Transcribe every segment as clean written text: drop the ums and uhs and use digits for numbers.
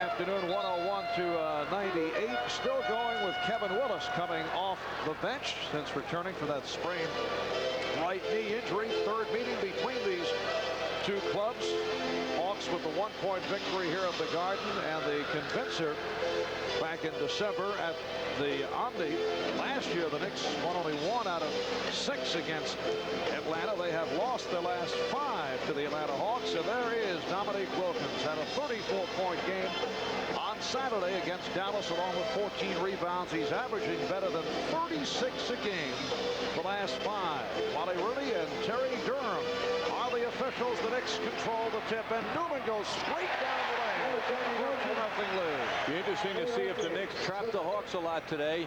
Afternoon 101 to 98. Still going with Kevin Willis coming off the bench since returning from that sprained right knee injury. Third meeting between these two clubs. Hawks with the 1-point victory here at the Garden and the convincer back in December at the Omni. Last year the Knicks won only 1 out of 6 against Atlanta. They have lost their last 5 to the Atlanta Hawks. And there is Dominique Wilkins. Had a 34-point game on Saturday against Dallas along with 14 rebounds. He's averaging better than 36 a game the last 5. Wally Rooney and Terry Durham are the officials. The Knicks control the tip, and Newman goes straight down the lane. 2-0 lead. Be interesting to see if the Knicks trap the Hawks a lot today.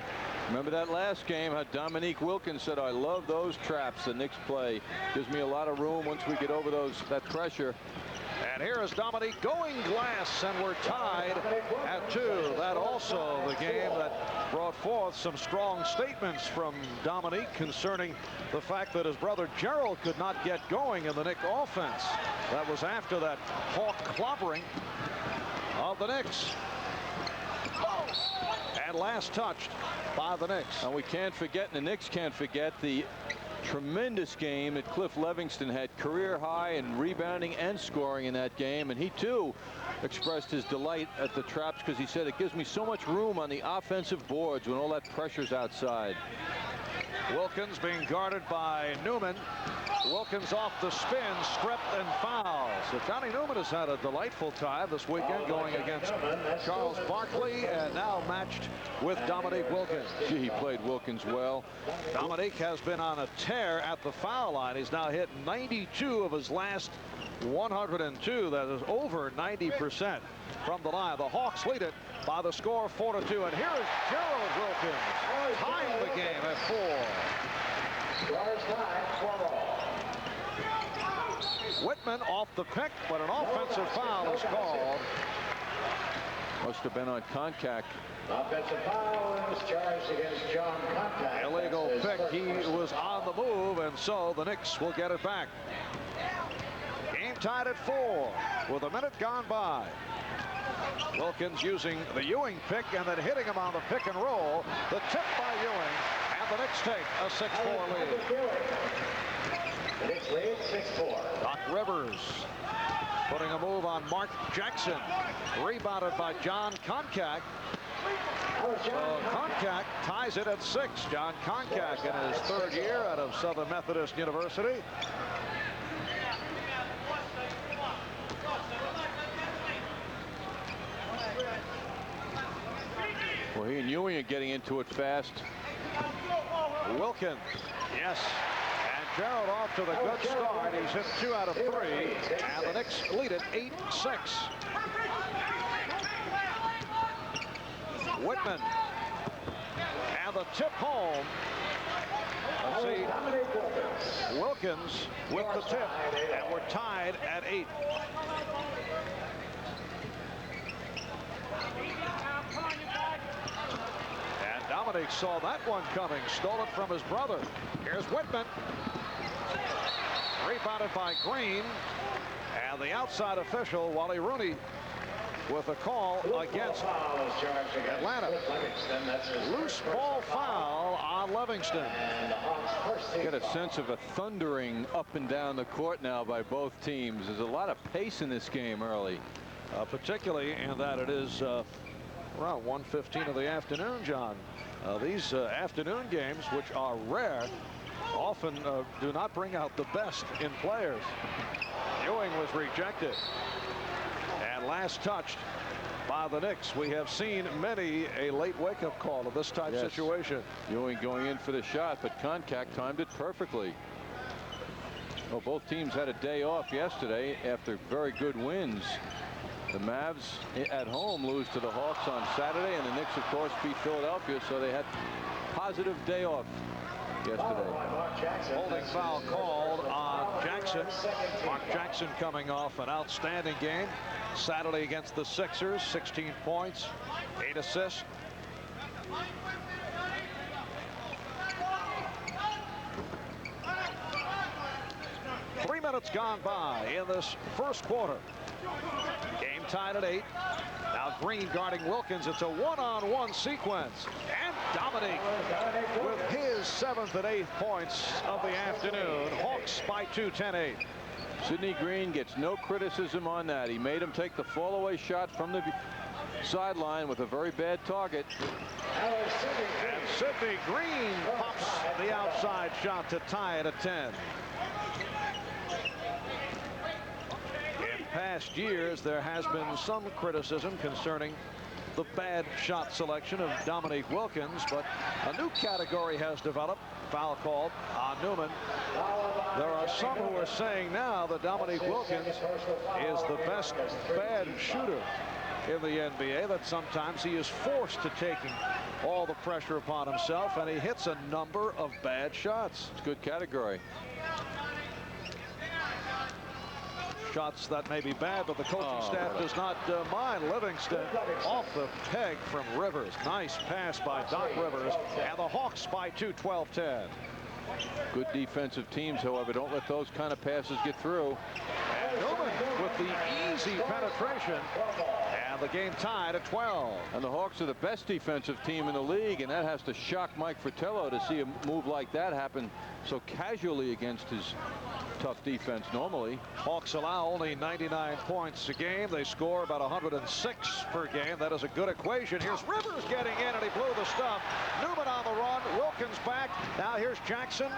Remember that last game, how Dominique Wilkins said, "I love those traps the Knicks play. Gives me a lot of room once we get over that pressure." And here is Dominique going glass, and we're tied at 2. That also the game that brought forth some strong statements from Dominique concerning the fact that his brother Gerald could not get going in the Knicks offense. That was after that Hawk clobbering of the Knicks. And last touched by the Knicks. And we can't forget, and the Knicks can't forget, the tremendous game that Cliff Livingston had, career high in rebounding and scoring in that game. And he too expressed his delight at the traps because he said, "It gives me so much room on the offensive boards when all that pressure's outside." Wilkins being guarded by Newman. Wilkins off the spin, stripped and fouls. So Johnny Newman has had a delightful time this weekend going against Charles Barkley and now matched with Dominique Wilkins. Gee, he played Wilkins well. Dominique has been on a tear at the foul line. He's now hit 92 of his last 102. That is over 90% from the line. The Hawks lead it by the score of 4-2. And here is Gerald Wilkins tying the game at 4. Whitman off the pick, but an offensive foul is called. Must have been on Koncak. Offensive foul was charged against John Koncak. Illegal pick. He was on the move, and so the Knicks will get it back. Game tied at 4 with a minute gone by. Wilkins using the Ewing pick and then hitting him on the pick and roll. The tip by Ewing, and the Knicks take a 6-4 lead. The Knicks lead 6-4. Doc Rivers putting a move on Mark Jackson. Rebounded by John Koncak. So Koncak ties it at 6. John Koncak in his 3rd year out of Southern Methodist University. Well, he and Ewing are getting into it fast. Wilkins, yes. And Gerald off to the good start. He's hit 2 out of 3. And the Knicks lead it 8-6. Whitman. And the tip home. Let's see. Wilkins with the tip. And we're tied at 8. And Dominique saw that one coming. Stole it from his brother. Here's Whitman. Rebounded by Green. And the outside official, Wally Rooney, with a call against Atlanta. Loose ball foul on Livingston. Get a sense of a thundering up and down the court now by both teams. There's a lot of pace in this game early. Particularly in that it is around 1:15 of the afternoon, John. These afternoon games, which are rare, often do not bring out the best in players. Ewing was rejected. And last touched by the Knicks. We have seen many a late wake-up call of this type situation. Ewing going in for the shot, but Koncak timed it perfectly. Well, both teams had a day off yesterday after very good wins. The Mavs at home lose to the Hawks on Saturday, and the Knicks, of course, beat Philadelphia, so they had positive day off yesterday. Holding foul called on Jackson. Mark Jackson coming off an outstanding game Saturday against the Sixers. 16 points, 8 assists. Three minutes gone by in this first quarter. Game tied at 8. Now Green guarding Wilkins. It's a one-on-one sequence. And Dominique with his 7th and 8th points of the afternoon. Hawks by 2, 10-8. Sidney Green gets no criticism on that. He made him take the fall-away shot from the sideline with a very bad target. And Sidney Green pops the outside shot to tie it at 10. In past years, there has been some criticism concerning the bad shot selection of Dominique Wilkins, but a new category has developed. Foul called on Newman. There are some who are saying now that Dominique Wilkins is the best bad shooter in the NBA, that sometimes he is forced to taking all the pressure upon himself, and he hits a number of bad shots. It's a good category. Shots that may be bad, but the coaching staff does not mind. Livingston off the peg from Rivers. Nice pass by Doc Rivers, and the Hawks by 2, 12-10. Good defensive teams, however, don't let those kind of passes get through. And Newman with the easy penetration, and the game tied at 12. And the Hawks are the best defensive team in the league, and that has to shock Mike Fratello to see a move like that happen so casually against his tough defense normally. Hawks allow only 99 points a game. They score about 106 per game. That is a good equation. Here's Rivers getting in, and he blew the stuff. Newman on the run. Wilkins back. Now here's Jackson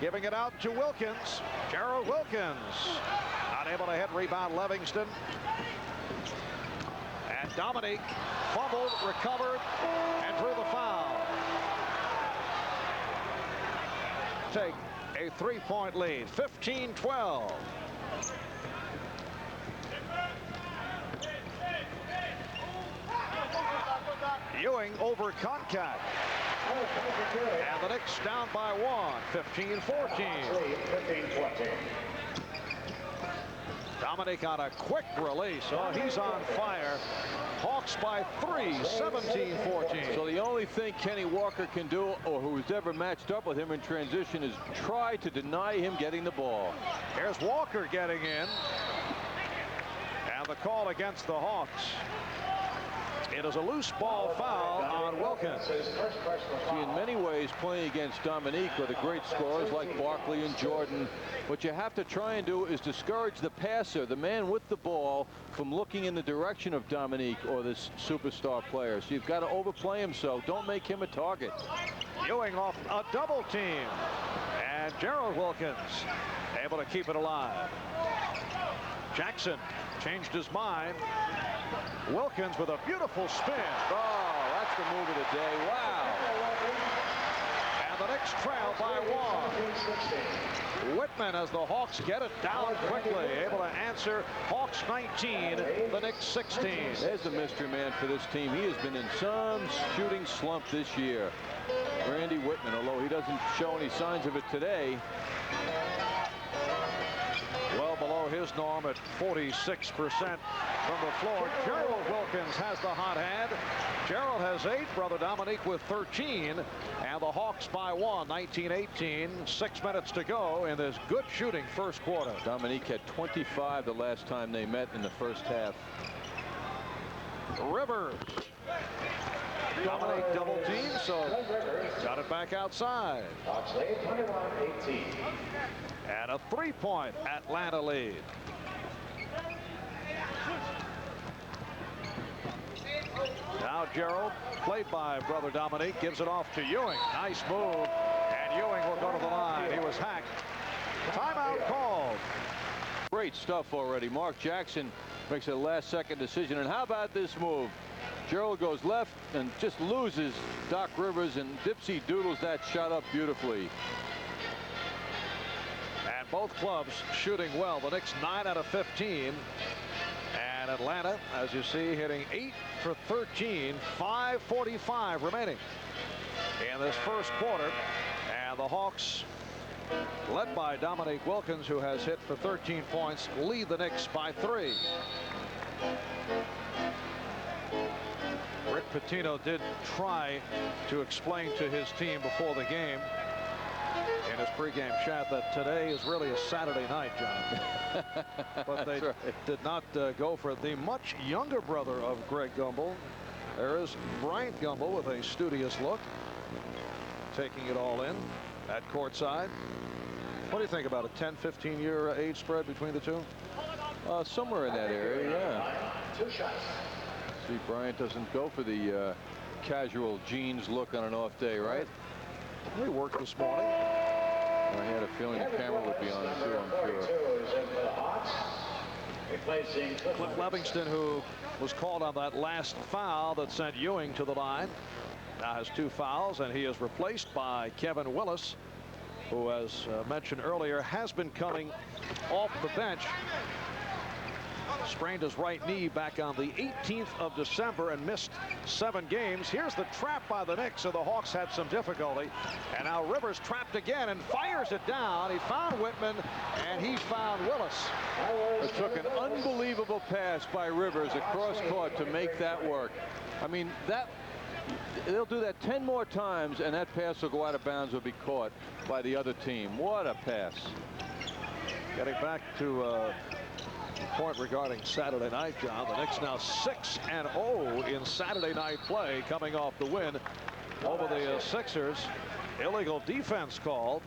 giving it out to Wilkins. Gerald Wilkins unable to hit. Rebound Livingston. And Dominique fumbled, recovered, and drew the foul. Take a 3-point lead, 15-12. Ewing over Concat. And the Knicks down by 1, 15-14. Dominique on a quick release. Oh, he's on fire. Hawks by 3, 17-14. So the only thing Kenny Walker can do, or who's ever matched up with him in transition, is try to deny him getting the ball. Here's Walker getting in. And the call against the Hawks. It is a loose ball foul on Wilkins. See, in many ways, playing against Dominique with the great scorers like Barkley and Jordan, what you have to try and do is discourage the passer, the man with the ball, from looking in the direction of Dominique or this superstar player. So you've got to overplay him, so don't make him a target. Ewing off a double team. And Gerald Wilkins able to keep it alive. Jackson changed his mind. Wilkins with a beautiful spin. Oh, that's the move of the day. Wow. And the Knicks trail by 1. Whitman, as the Hawks get it down quickly, able to answer. Hawks 19, the Knicks 16. There's the mystery man for this team. He has been in some shooting slump this year. Randy Whitman, although he doesn't show any signs of it today. Well below his norm at 46% from the floor. Gerald Wilkins has the hot hand. Gerald has 8. Brother Dominique with 13. And the Hawks by 1, 19-18. 6 minutes to go in this good shooting first quarter. Dominique had 25 the last time they met in the first half. Rivers. Dominique double team, so got it back outside. And a 3-point Atlanta lead. Now Gerald, played by brother Dominique, gives it off to Ewing. Nice move, and Ewing will go to the line. He was hacked. Timeout called. Great stuff already. Mark Jackson makes a last-second decision. And how about this move? Gerald goes left and just loses Doc Rivers, and Dipsy doodles that shot up beautifully. And both clubs shooting well. The Knicks 9 out of 15. And Atlanta, as you see, hitting 8 for 13. 5:45 remaining in this first quarter. And the Hawks, led by Dominique Wilkins, who has hit for 13 points, lead the Knicks by 3. Rick Pitino did try to explain to his team before the game in his pregame chat that today is really a Saturday night, John. But they did not go for it. The much younger brother of Greg Gumbel. There is Bryant Gumbel with a studious look, taking it all in at courtside. What do you think about a 10-15 year age spread between the two? Somewhere in that area, yeah. 2 shots. See, Bryant doesn't go for the casual jeans look on an off day, right? He worked this morning. I had a feeling the camera would be on it too, I'm sure. Cliff Levingston, who was called on that last foul that sent Ewing to the line, now has 2 fouls, and he is replaced by Kevin Willis, who, as mentioned earlier, has been coming off the bench. Sprained his right knee back on the 18th of December and missed 7 games. Here's the trap by the Knicks, so the Hawks had some difficulty. And now Rivers trapped again and fires it down. He found Whitman, and he found Willis. It took an unbelievable pass by Rivers across court to make that work. I mean, they'll do that 10 more times, and that pass will go out of bounds or be caught by the other team. What a pass. Getting back to point regarding Saturday night, John. The Knicks now 6-0 in Saturday night play, coming off the win over the Sixers. Illegal defense called,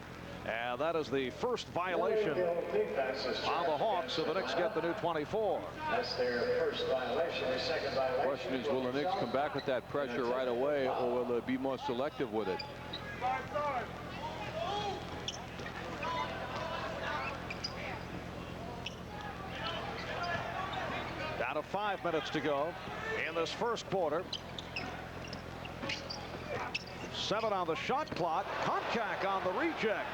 and that is the first violation on the Hawks, so the Knicks get the new 24. That's their first violation. Their second violation. The question is, will the Knicks come back with that pressure right away, or will they be more selective with it? Down to 5 minutes to go in this first quarter. 7 on the shot clock. Koncak on the reject.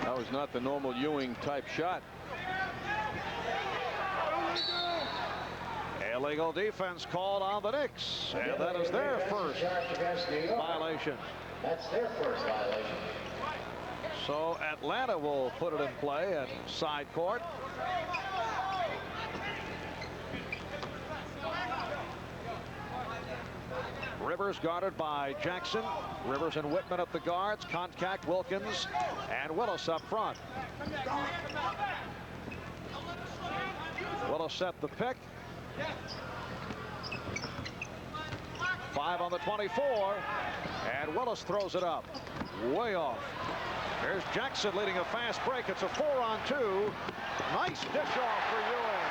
That was not the normal Ewing type shot. Illegal defense called on the Knicks, and that is their first violation. That's their first violation. So Atlanta will put it in play at side court. Rivers guarded by Jackson. Rivers and Whitman at the guards. Koncak, Wilkins, and Willis up front. Willis set the pick. 5 on the 24, and Willis throws it up. Way off. There's Jackson leading a fast break. It's a 4-on-2. Nice dish off for Ewing.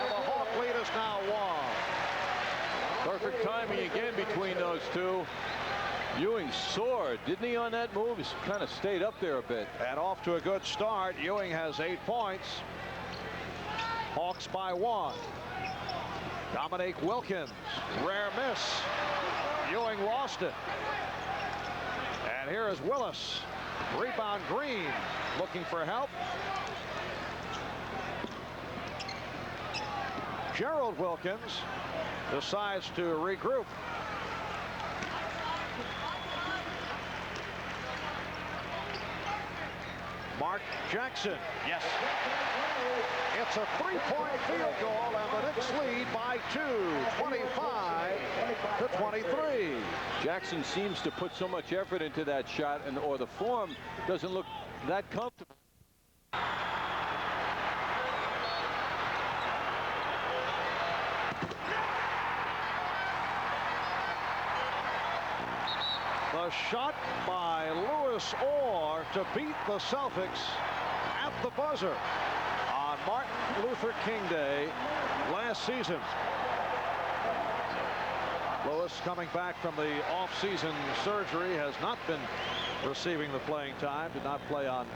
And the Hawk lead is now 1. Perfect timing again between those two. Ewing soared, didn't he, on that move? He's kind of stayed up there a bit. And off to a good start. Ewing has 8 points. Hawks by 1. Dominique Wilkins, rare miss. Ewing lost it. And here is Willis. Rebound Green, looking for help. Gerald Wilkins decides to regroup. Mark Jackson, yes. It's a 3-point field goal, and the Knicks lead by 2, 25-23. Jackson seems to put so much effort into that shot, or the form doesn't look that comfortable. The shot by Louis Orr to beat the Celtics at the buzzer on Martin Luther King Day last season. Louis, coming back from the off-season surgery, has not been receiving the playing time. Did not play on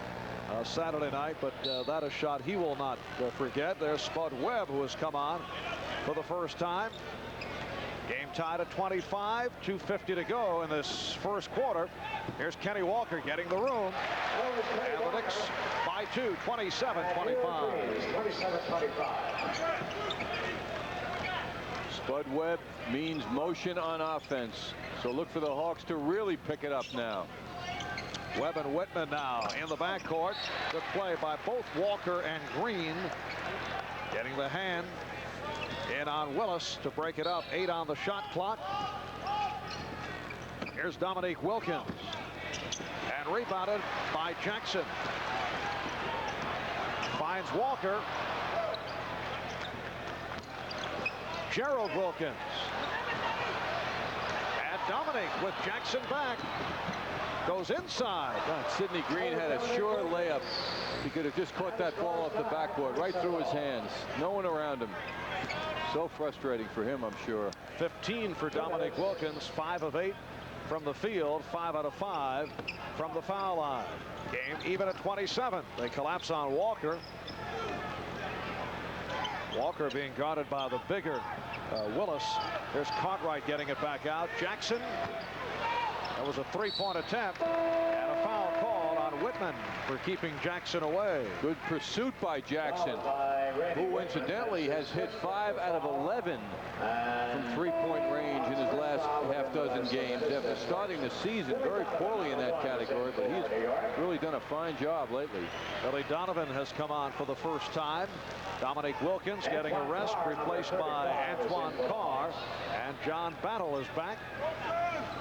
Saturday night, but that is a shot he will not forget. There's Spud Webb, who has come on for the first time. Game tied at 25, 2:50 to go in this first quarter. Here's Kenny Walker getting the room. And the Knicks by 2, 27-25. Spud Webb means motion on offense. So look for the Hawks to really pick it up now. Webb and Whitman now in the backcourt. Good play by both Walker and Green. Getting the hand in on Willis to break it up. 8 on the shot clock. Here's Dominique Wilkins. And rebounded by Jackson. Finds Walker. Gerald Wilkins. And Dominique with Jackson back. Goes inside. Sidney Green had a sure layup. He could have just caught that ball off the backboard right through his hands. No one around him. So frustrating for him, I'm sure. 15 for Dominique Wilkins. 5 of 8 from the field. 5 out of 5 from the foul line. Game even at 27. They collapse on Walker. Walker being guarded by the bigger Willis. There's Cartwright getting it back out. Jackson. That was a three-point attempt, and a foul called on Whitman for keeping Jackson away. Good pursuit by Jackson, who incidentally has hit 5 out of 11 from three-point range in his last half-dozen games after starting the season very poorly in that category, but he's really done a fine job lately. Billy Donovan has come on for the first time. Dominique Wilkins getting a rest, replaced by Antoine Carr, and John Battle is back.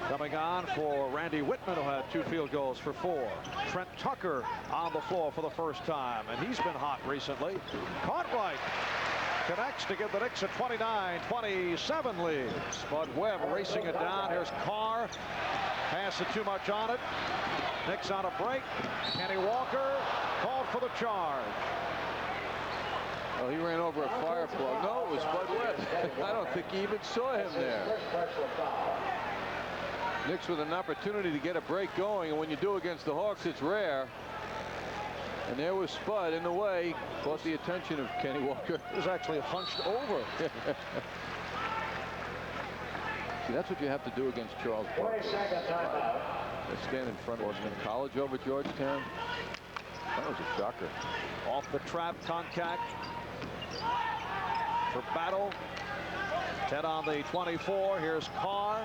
Coming on for Randy Whitman, who had 2 field goals for 4. Trent Tucker on the floor for the first time, and he's been hot recently. Cartwright connects to give the Knicks a 29-27 lead. Spud Webb racing it down. Here's Carr. Pass it too much on it. Knicks on a break. Kenny Walker called for the charge. Well, he ran over a fire plug. No, it was Spud Webb. I don't think he even saw him there. Knicks with an opportunity to get a break going, and when you do against the Hawks, it's rare. And there was Spud in the way, caught the attention of Kenny Walker. He was actually hunched over. See, that's what you have to do against Charles Barkley. 20-second timeout. They stand in front of him in college over Georgetown. That was a shocker. Off the trap, contact for Battle. 10 on the 24. Here's Carr.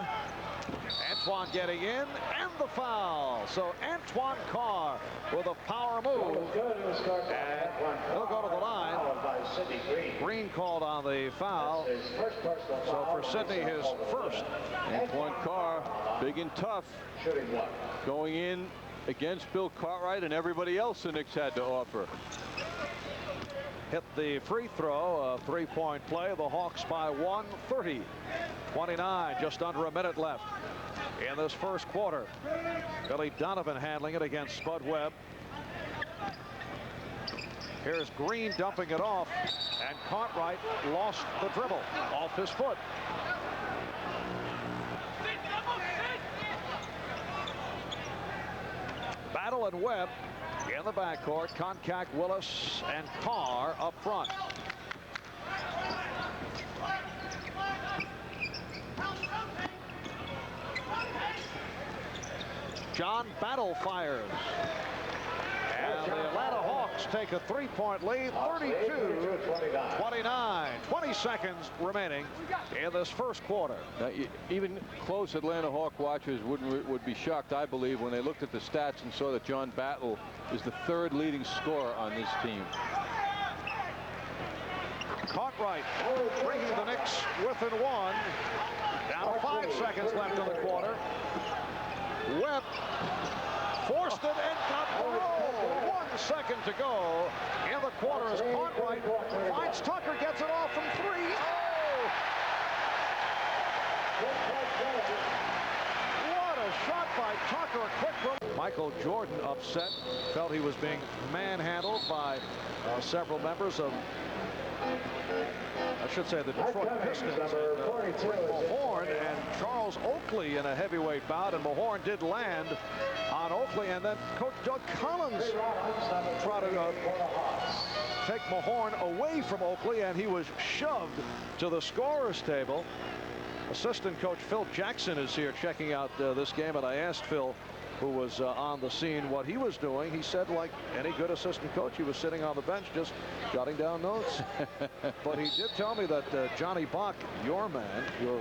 Antoine getting in, and the foul. So Antoine Carr with a power move. And he'll go to the line. Green called on the foul. So for Sidney, his first. Antoine Carr, big and tough, going in against Bill Cartwright and everybody else the Knicks had to offer. Hit the free throw, a three-point play. The Hawks by 1, 30-29, just under a minute left in this first quarter. Billy Donovan handling it against Spud Webb. Here's Green dumping it off, and Cartwright lost the dribble off his foot. Battle and Webb in the backcourt. Contact Willis and Carr up front. John Battle fires. And the Atlanta Hawks take a three-point lead, 32-29. 20 seconds remaining in this first quarter. Now, even close Atlanta Hawk watchers would be shocked, I believe, when they looked at the stats and saw that John Battle is the 3rd leading scorer on this team. Cartwright bringing the Knicks within 1. Down to 5 seconds left in the quarter. Webb forced it and got the roll. 1 second to go in the quarter as Cartwright finds Tucker, gets it off from 3. Oh! What a shot by Tucker. A quick release. Michael Jordan upset, felt he was being manhandled by several members of, I should say, the Detroit Pistons. Mahorn and Charles Oakley in a heavyweight bout, and Mahorn did land on Oakley, and then Coach Doug Collins tried to take Mahorn away from Oakley, and he was shoved to the scorer's table. Assistant coach Phil Jackson is here checking out this game, and I asked Phil, who was on the scene, what he was doing. He said, like any good assistant coach, he was sitting on the bench just jotting down notes. But he did tell me that Johnny Bach, your man, your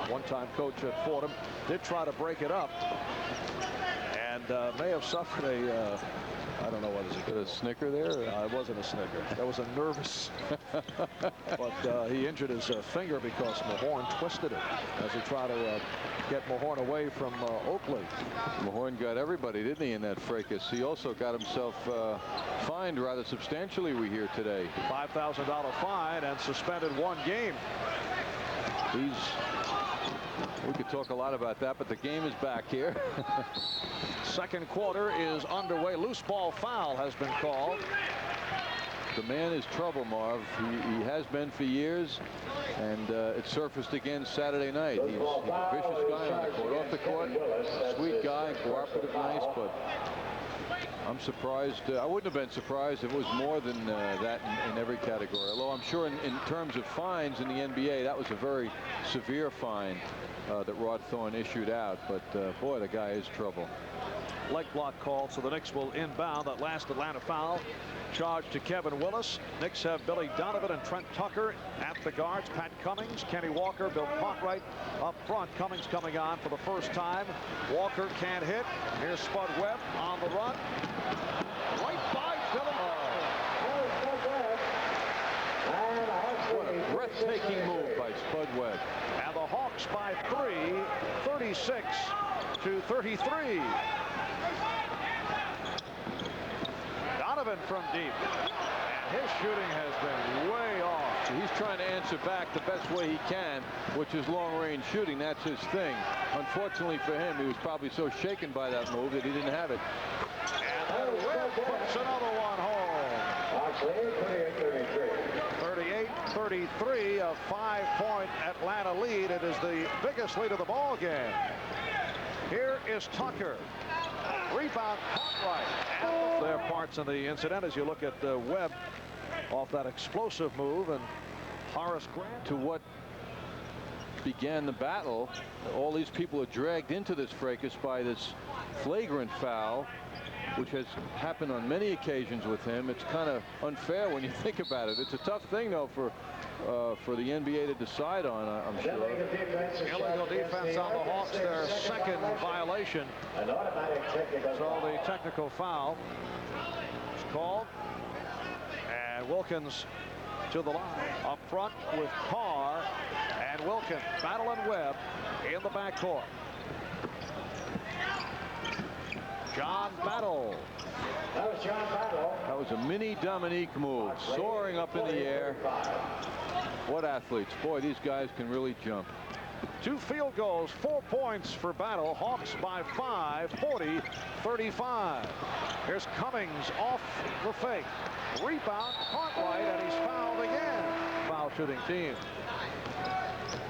one-time coach at Fordham, did try to break it up and may have suffered a I don't know what is a snicker there. It wasn't a snicker. That was a nervous. But he injured his finger because Mahorn twisted it as he tried to get Mahorn away from Oakley. Mahorn got everybody, didn't he, in that fracas? He also got himself fined rather substantially, we hear today. $5,000 fine and suspended 1 game. We could talk a lot about that, but the game is back here. Second quarter is underway. Loose ball foul has been called. The man is trouble, Marv. He has been for years, and it surfaced again Saturday night. He's a vicious guy on the court. Off the court, sweet guy, cooperative, nice, but I'm surprised. I wouldn't have been surprised if it was more than that in every category. Although I'm sure in terms of fines in the NBA, that was a very severe fine that Rod Thorne issued out. But boy, the guy is trouble. Leg block called, so the Knicks will inbound. That last Atlanta foul charged to Kevin Willis. Knicks have Billy Donovan and Trent Tucker at the guards. Pat Cummings, Kenny Walker, Bill Cartwright up front. Cummings coming on for the first time. Walker can't hit. Here's Spud Webb on the run. Right by Billy. What a breathtaking move by Spud Webb. And the Hawks by 3, 36-33. Donovan from deep. And his shooting has been way off. He's trying to answer back the best way he can, which is long-range shooting. That's his thing. Unfortunately for him, he was probably so shaken by that move that he didn't have it. And then Webb puts another one home. 38-33, a 5-point Atlanta lead. It is the biggest lead of the ball game. Here is Tucker. Rebound, Cartwright. And there are parts in the incident as you look at Webb off that explosive move, and Horace Grant. To what began the battle, all these people are dragged into this fracas by this flagrant foul, which has happened on many occasions with him. It's kind of unfair when you think about it. It's a tough thing, though, for the NBA to decide on, I'm sure. Illegal defense on the Hawks, their second violation. So the technical foul is called. And Wilkins to the line. Up front with Carr and Wilkins. Battle and Webb in the backcourt. John Battle. That was John Battle. That was a mini Dominique move, soaring up in the air. What athletes. Boy, these guys can really jump. 2 field goals, 4 points for Battle. Hawks by 5, 40-35. Here's Cummings off the fake. Rebound, Cartwright, and he's fouled again. Foul shooting team.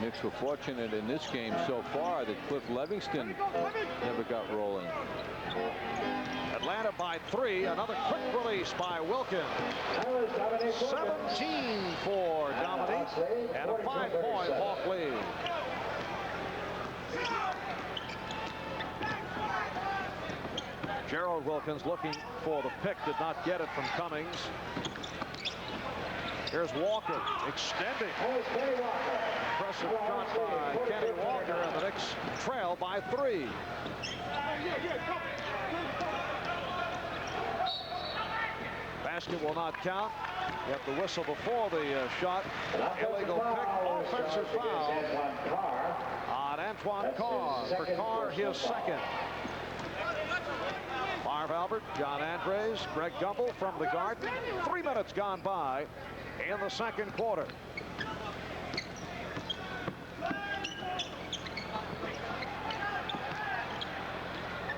Knicks were fortunate in this game so far that Cliff Livingston never got rolling. Atlanta by 3. Another quick release by Wilkins. 17 for Dominique, and a 5-point Hawk lead. Gerald Wilkins looking for the pick, did not get it from Cummings. Here's Walker extending. Impressive shot by Kenny Walker, and the Knicks trail by 3. Basket will not count. You have to whistle before the shot. Illegal pick, offensive foul on Antoine Carr. For Carr, his second. Marv Albert, John Andres, Greg Gumbel from the Garden. 3 minutes gone by in the second quarter.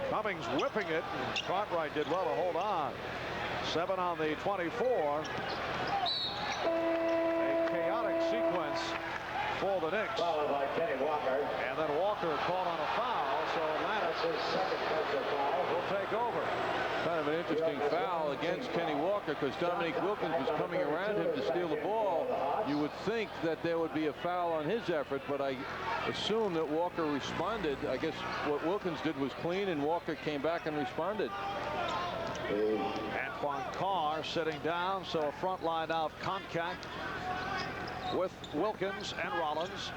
Cummings whipping it, and Cartwright did well to hold on. 7 on the 24. A chaotic sequence for the Knicks. Followed by Kenny Walker. And then Walker caught on a foul, so Atlanta will take over. Kind of an interesting foul against Kenny Walker, because Dominique Wilkins was coming around him to steal the ball. You would think that there would be a foul on his effort, but I assume that Walker responded. I guess what Wilkins did was clean, and Walker came back and responded. Antoine Carr sitting down, so a front line now of contact with Wilkins and Rollins.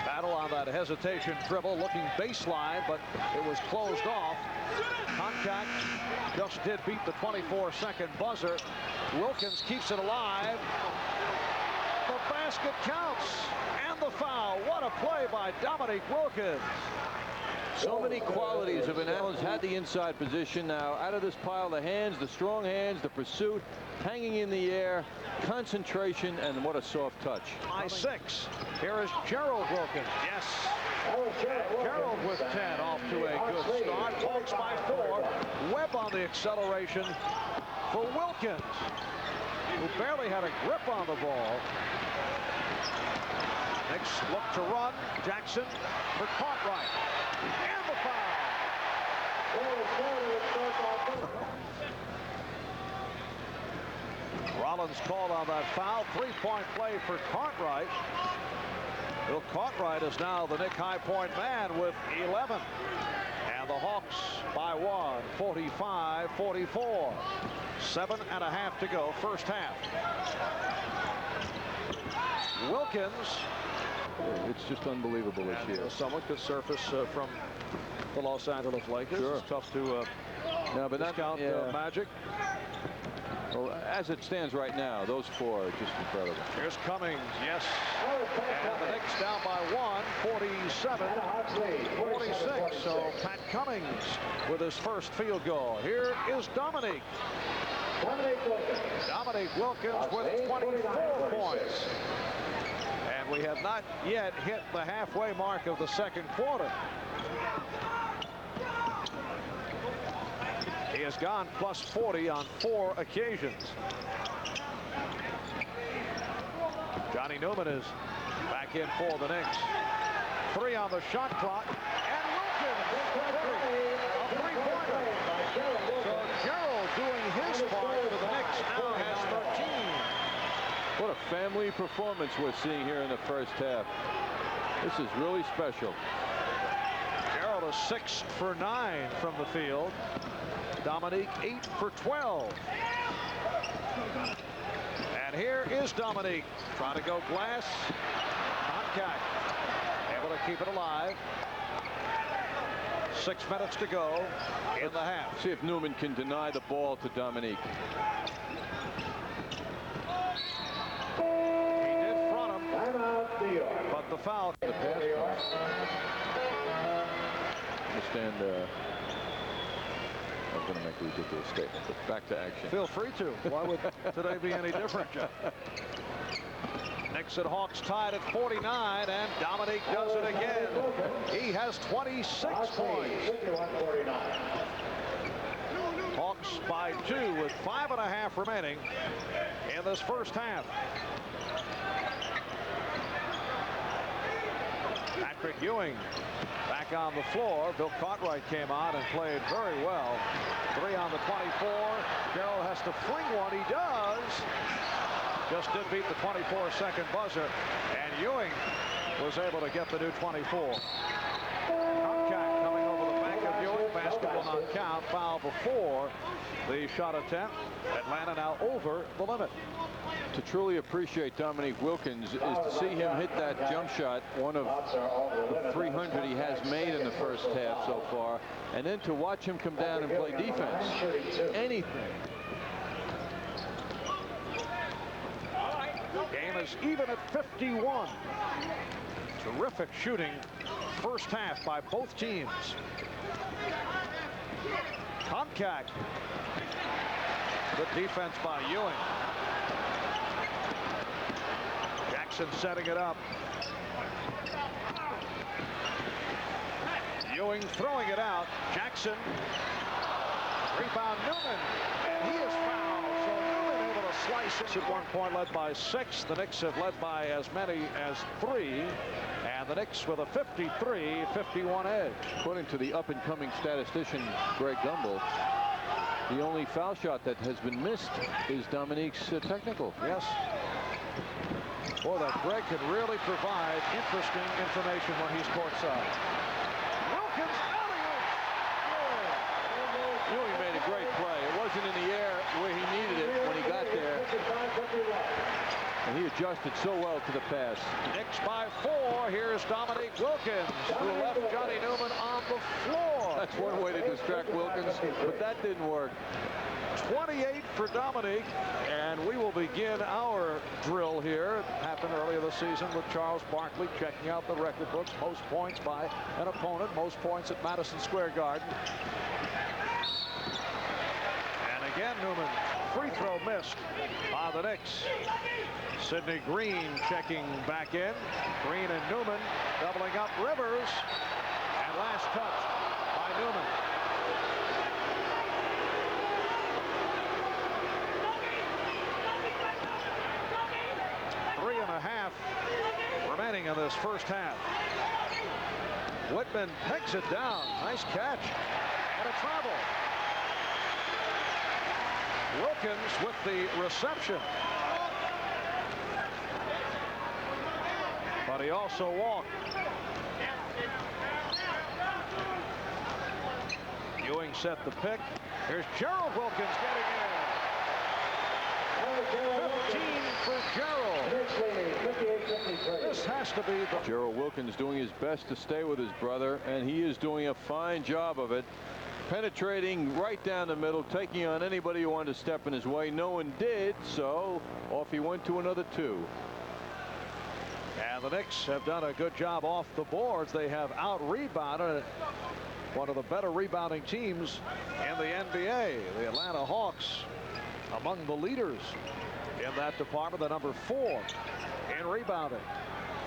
Battle on that hesitation dribble, looking baseline, but it was closed off. Contact just did beat the 24-second buzzer. Wilkins keeps it alive. The basket counts, and the foul. What a play by Dominique Wilkins. So many qualities of an analyst. Had the inside position. Now out of this pile, the hands, the strong hands, the pursuit, hanging in the air, concentration, and what a soft touch. By 6. Here is Gerald Wilkins. Yes. Gerald with 10, off to a good start. Hawks by 4. Webb on the acceleration for Wilkins, who barely had a grip on the ball. Knicks look to run. Jackson for Cartwright. And the foul. Rollins called on that foul. 3-point play for Cartwright. Bill Cartwright is now the Knick high point man with 11. And the Hawks by 1, 45-44. 7.5 to go, first half. Wilkins. It's just unbelievable this year. Someone could surface from the Los Angeles Lakers. Sure. It's tough to discount Magic. Well, as it stands right now, those 4 are just incredible. Here's Cummings, yes. And the Knicks down by 1, 47-46. So Pat Cummings with his first field goal. Here is Dominique. Dominique Wilkins with 24 points. And we have not yet hit the halfway mark of the second quarter. He has gone plus 40 on 4 occasions. Johnny Newman is back in for the Knicks. 3 on the shot clock. And Wilkins, a three-pointer. So Gerald doing his part for the Knicks now has 13. What a family performance we're seeing here in the first half. This is really special. Gerald is 6 for 9 from the field. Dominique 8 for 12. And here is Dominique trying to go glass. Contact. Able to keep it alive. 6 minutes to go in the half. See if Newman can deny the ball to Dominique. He did front him, but the foul. The pass. Understand. I was going to make a ridiculous statement, but back to action. Feel free to. Why would today be any different? Knicks and Hawks tied at 49, and Dominique does it again. He has 26 points. Hawks by 2 with 5.5 remaining in this first half. Patrick Ewing back on the floor. Bill Cartwright came on and played very well. 3 on the 24. Gerald has to fling one. He does. Just did beat the 24-second buzzer. And Ewing was able to get the new 24. Contact coming over the back of Ewing. Basket will not count. Foul before the shot attempt. Atlanta now over the limit. To truly appreciate Dominique Wilkins is to see him hit that jump shot, one of the 300 he has made in the first half so far, and then to watch him come down and play defense. Anything. Game is even at 51. Terrific shooting first half by both teams. Contact. Good defense by Ewing. Jackson setting it up. Ewing throwing it out. Jackson. Rebound Newman. And he is fouled. So Newman able to slice it. At one point led by 6. The Knicks have led by as many as 3. And the Knicks with a 53-51 edge. According to the up-and-coming statistician Greg Gumbel, the only foul shot that has been missed is Dominique's technical. Yes. Boy, that Greg can really provide interesting information when he's courtside. Wilkins alley-oop. Ewing made a great play. It wasn't in the air where he needed it when he got there. And he had adjusted so well to the pass. Knicks by 4. Here's Dominique Wilkins, who left Johnny Newman on the floor. That's one way to distract Wilkins, but that didn't work. 28 for Dominique, and we will begin our drill here. It happened earlier this season with Charles Barkley checking out the record books. Most points by an opponent, most points at Madison Square Garden. And again, Newman, free throw missed by the Knicks. Sidney Green checking back in. Green and Newman doubling up Rivers, and last touch by Newman. 3.5 remaining in this first half. Whitman pegs it down. Nice catch. And a travel. Wilkins with the reception. But he also walked. Ewing set the pick. Here's Gerald Wilkins getting in. 15 for Gerald. This has to be the... Gerald Wilkins doing his best to stay with his brother, and he is doing a fine job of it. Penetrating right down the middle, taking on anybody who wanted to step in his way. No one did, so off he went to another 2. And the Knicks have done a good job off the boards. They have out-rebounded one of the better rebounding teams in the NBA. The Atlanta Hawks among the leaders in that department, the number 4 in rebounding.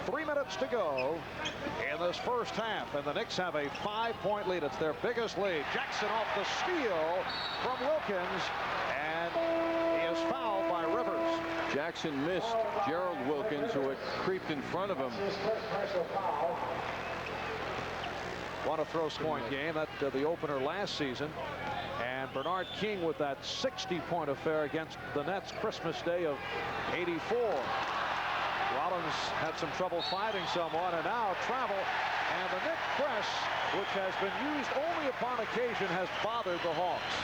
3 minutes to go in this first half, and the Knicks have a 5-point lead. It's their biggest lead. Jackson off the steal from Wilkins, and he is fouled by Rivers. Jackson missed Gerald Wilkins, who had creeped in front of him. What a throw-scoring game. That the opener last season. And Bernard King with that 60-point affair against the Nets Christmas Day of '84. Rollins had some trouble finding someone, and now travel. And the Knick press, which has been used only upon occasion, has bothered the Hawks.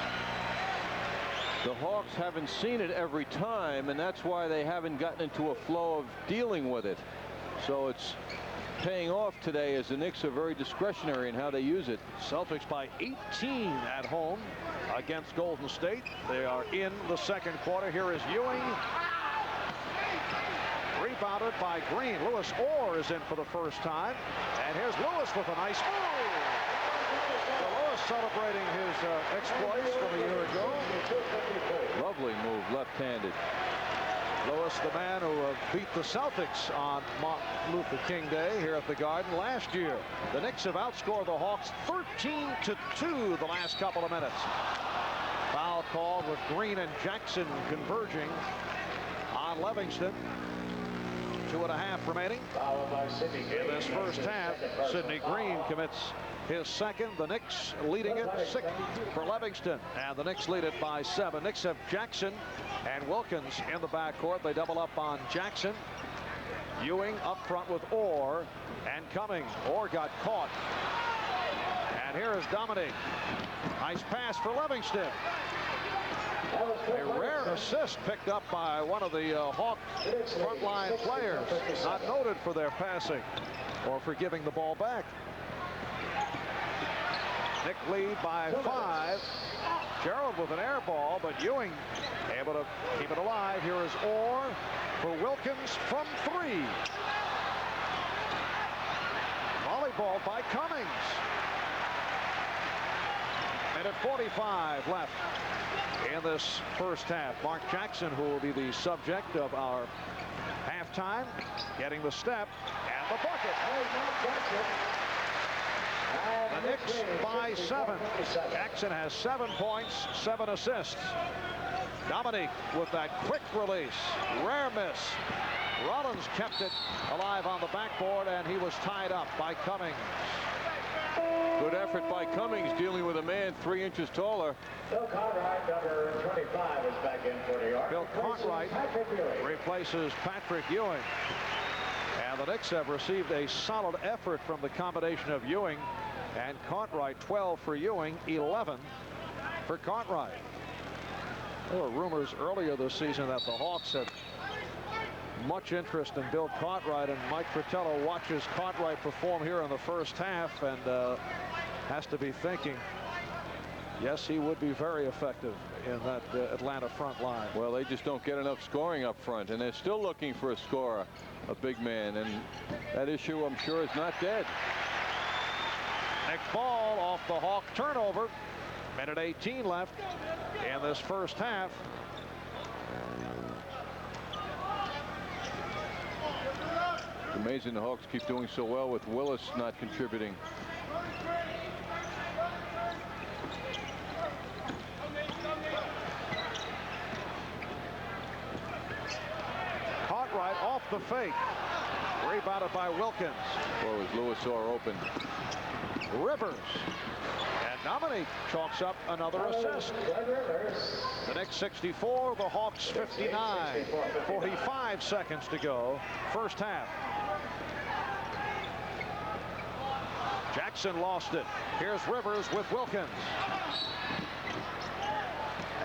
The Hawks haven't seen it every time, and that's why they haven't gotten into a flow of dealing with it. So it's paying off today, as the Knicks are very discretionary in how they use it. Celtics by 18 at home against Golden State. They are in the second quarter. Here is Ewing. Rebounded by Green. Lewis Orr is in for the first time. And here's Lewis with a nice move. So Lewis celebrating his exploits from a year ago. Lovely move, left-handed. Lewis, the man who beat the Celtics on Martin Luther King Day here at the Garden last year. The Knicks have outscored the Hawks 13-2 the last couple of minutes. Foul called with Green and Jackson converging on Livingston. 2.5 remaining in this first half. Sidney Green commits his second. The Knicks leading it 6 for Livingston, and the Knicks lead it by 7. Knicks have Jackson and Wilkins in the backcourt. They double up on Jackson. Ewing up front with Orr and Cummings. Orr got caught. And here is Dominique. Nice pass for Livingston. A rare assist picked up by one of the Hawk frontline players, not noted for their passing or for giving the ball back. Knick lead by 5. Gerald with an air ball, but Ewing able to keep it alive. Here is Orr for Wilkins from 3. Volleyball by Cummings. Minute 45 left in this first half. Mark Jackson, who will be the subject of our halftime, getting the step and the bucket. The Knicks by 7. Jackson has 7 points, 7 assists. Dominique with that quick release. Rare miss. Rollins kept it alive on the backboard, and he was tied up by Cummings. Good effort by Cummings, dealing with a man 3 inches taller. Bill Cartwright, number 25, is back in for New York. Bill Cartwright replaces Patrick Ewing. And the Knicks have received a solid effort from the combination of Ewing and Cartwright. 12 for Ewing, 11 for Cartwright. There were rumors earlier this season that the Hawks had much interest in Bill Cartwright, and Mike Fratello watches Cartwright perform here in the first half and has to be thinking, yes, he would be very effective in that Atlanta front line. Well, they just don't get enough scoring up front, and they're still looking for a scorer, a big man, and that issue, I'm sure, is not dead. Next ball off the Hawk turnover. Minute 18 left in this first half. It's amazing the Hawks keep doing so well with Willis not contributing. Cartwright off the fake. Rebounded by Wilkins. Boy, was Lewis saw open. Rivers. And Dominique chalks up another assist. The Knicks 64, the Hawks 59. 45 seconds to go. First half. Jackson lost it. Here's Rivers with Wilkins.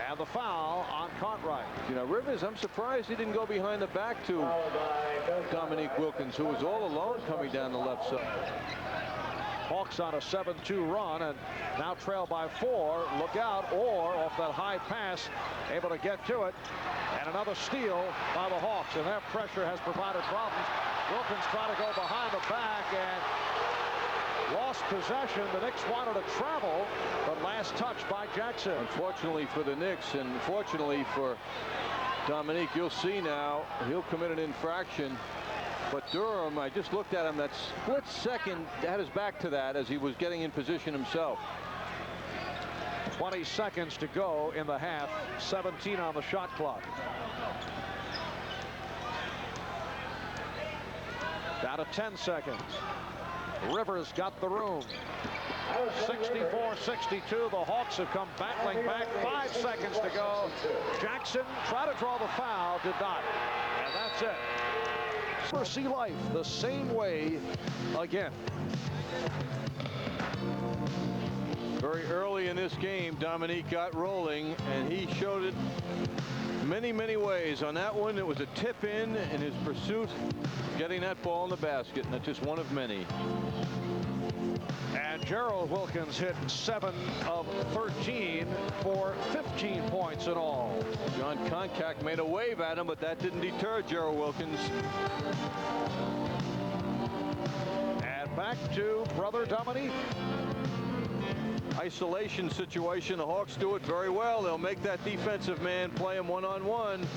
And the foul on Cartwright. You know, Rivers, I'm surprised he didn't go behind the back to Dominique Wilkins, who was all alone coming down the left side. Hawks on a 7-2 run and now trail by 4. Look out. Orr off that high pass, able to get to it. And another steal by the Hawks, and their pressure has provided problems. Wilkins trying to go behind the back and lost possession. The Knicks wanted to travel, but last touch by Jackson. Unfortunately for the Knicks, and fortunately for Dominique, you'll see now he'll commit an infraction. But Durham, I just looked at him, that split second had his back to that as he was getting in position himself. 20 seconds to go in the half. 17 on the shot clock. Down to 10 seconds. Rivers got the room. 64-62. The Hawks have come battling back. 5 seconds to go. Jackson tried to draw the foul, did not. And that's it. See life the same way again. Very early in this game, Dominique got rolling, and he showed it many ways. On that one, it was a tip in his pursuit, getting that ball in the basket, and that's just one of many. And Gerald Wilkins hit 7 of 13 for 15 points in all. John Koncak made a wave at him, but that didn't deter Gerald Wilkins. And back to brother Dominique. Isolation situation. The Hawks do it very well. They'll make that defensive man play him one-on-one.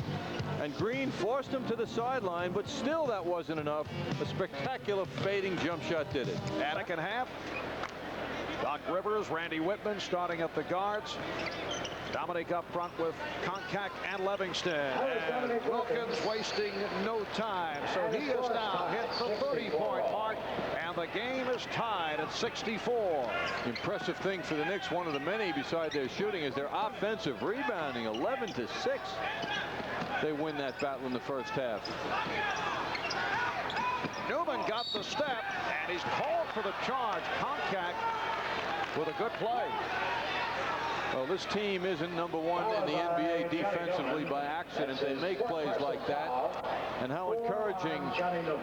And Green forced him to the sideline, but still that wasn't enough. A spectacular fading jump shot did it. Second half. Doc Rivers, Randy Whitman starting at the guards. Dominique up front with Koncak and Livingston. And Wilkins wasting no time. So he has now hit the 30-point mark, and the game is tied at 64. Impressive thing for the Knicks, one of the many beside their shooting, is their offensive rebounding. 11-6. They win that battle in the first half. Newman got the step, and he's called for the charge. Koncak with a good play. Well, this team isn't number one in the NBA defensively by accident. They make plays like that. And how encouraging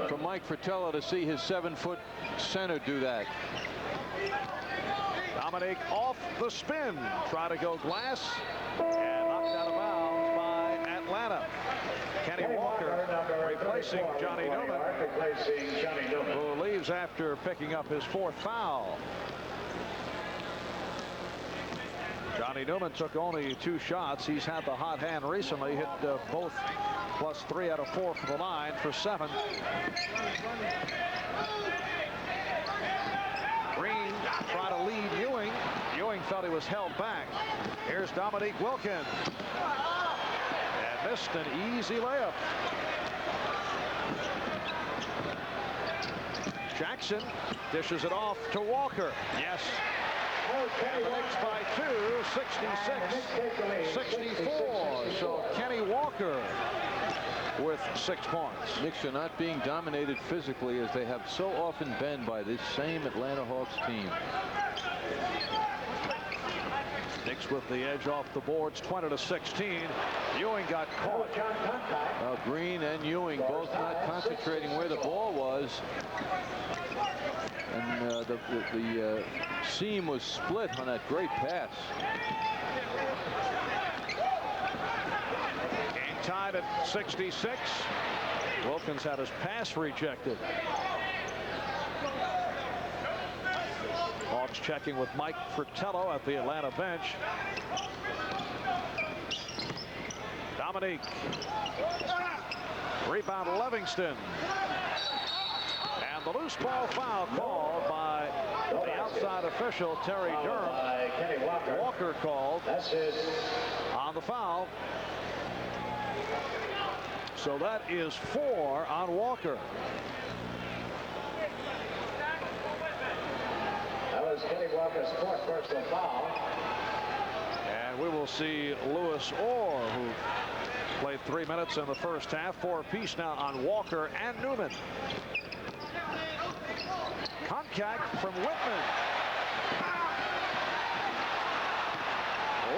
for Mike Fratello to see his 7-foot center do that. Dominique off the spin. Try to go glass. And knocked out of bounds by Atlanta. Kenny Walker replacing Johnny Newman, who leaves after picking up his 4th foul. Johnny Newman took only 2 shots. He's had the hot hand recently. Hit both +3 out of 4 for the line for 7. Green tried to lead Ewing. Ewing felt he was held back. Here's Dominique Wilkins. And missed an easy layup. Jackson dishes it off to Walker. Yes. And the Knicks by 2, 66-64. So Kenny Walker with 6 points. Knicks are not being dominated physically as they have so often been by this same Atlanta Hawks team. Knicks with the edge off the boards, 20-16. Ewing got caught. Green and Ewing both not concentrating where the ball was. And the seam was split on that great pass. Game tied at 66. Wilkins had his pass rejected. Hawks checking with Mike Fratello at the Atlanta bench. Dominique. Rebound Livingston. And the loose ball foul called by the outside official, Terry Durham. Walker called on the foul. So that is 4 on Walker. That was Kenny Walker's 4th personal foul. And we will see Lewis Orr, who played 3 minutes in the first half. 4 apiece now on Walker and Newman. Contact from Whitman.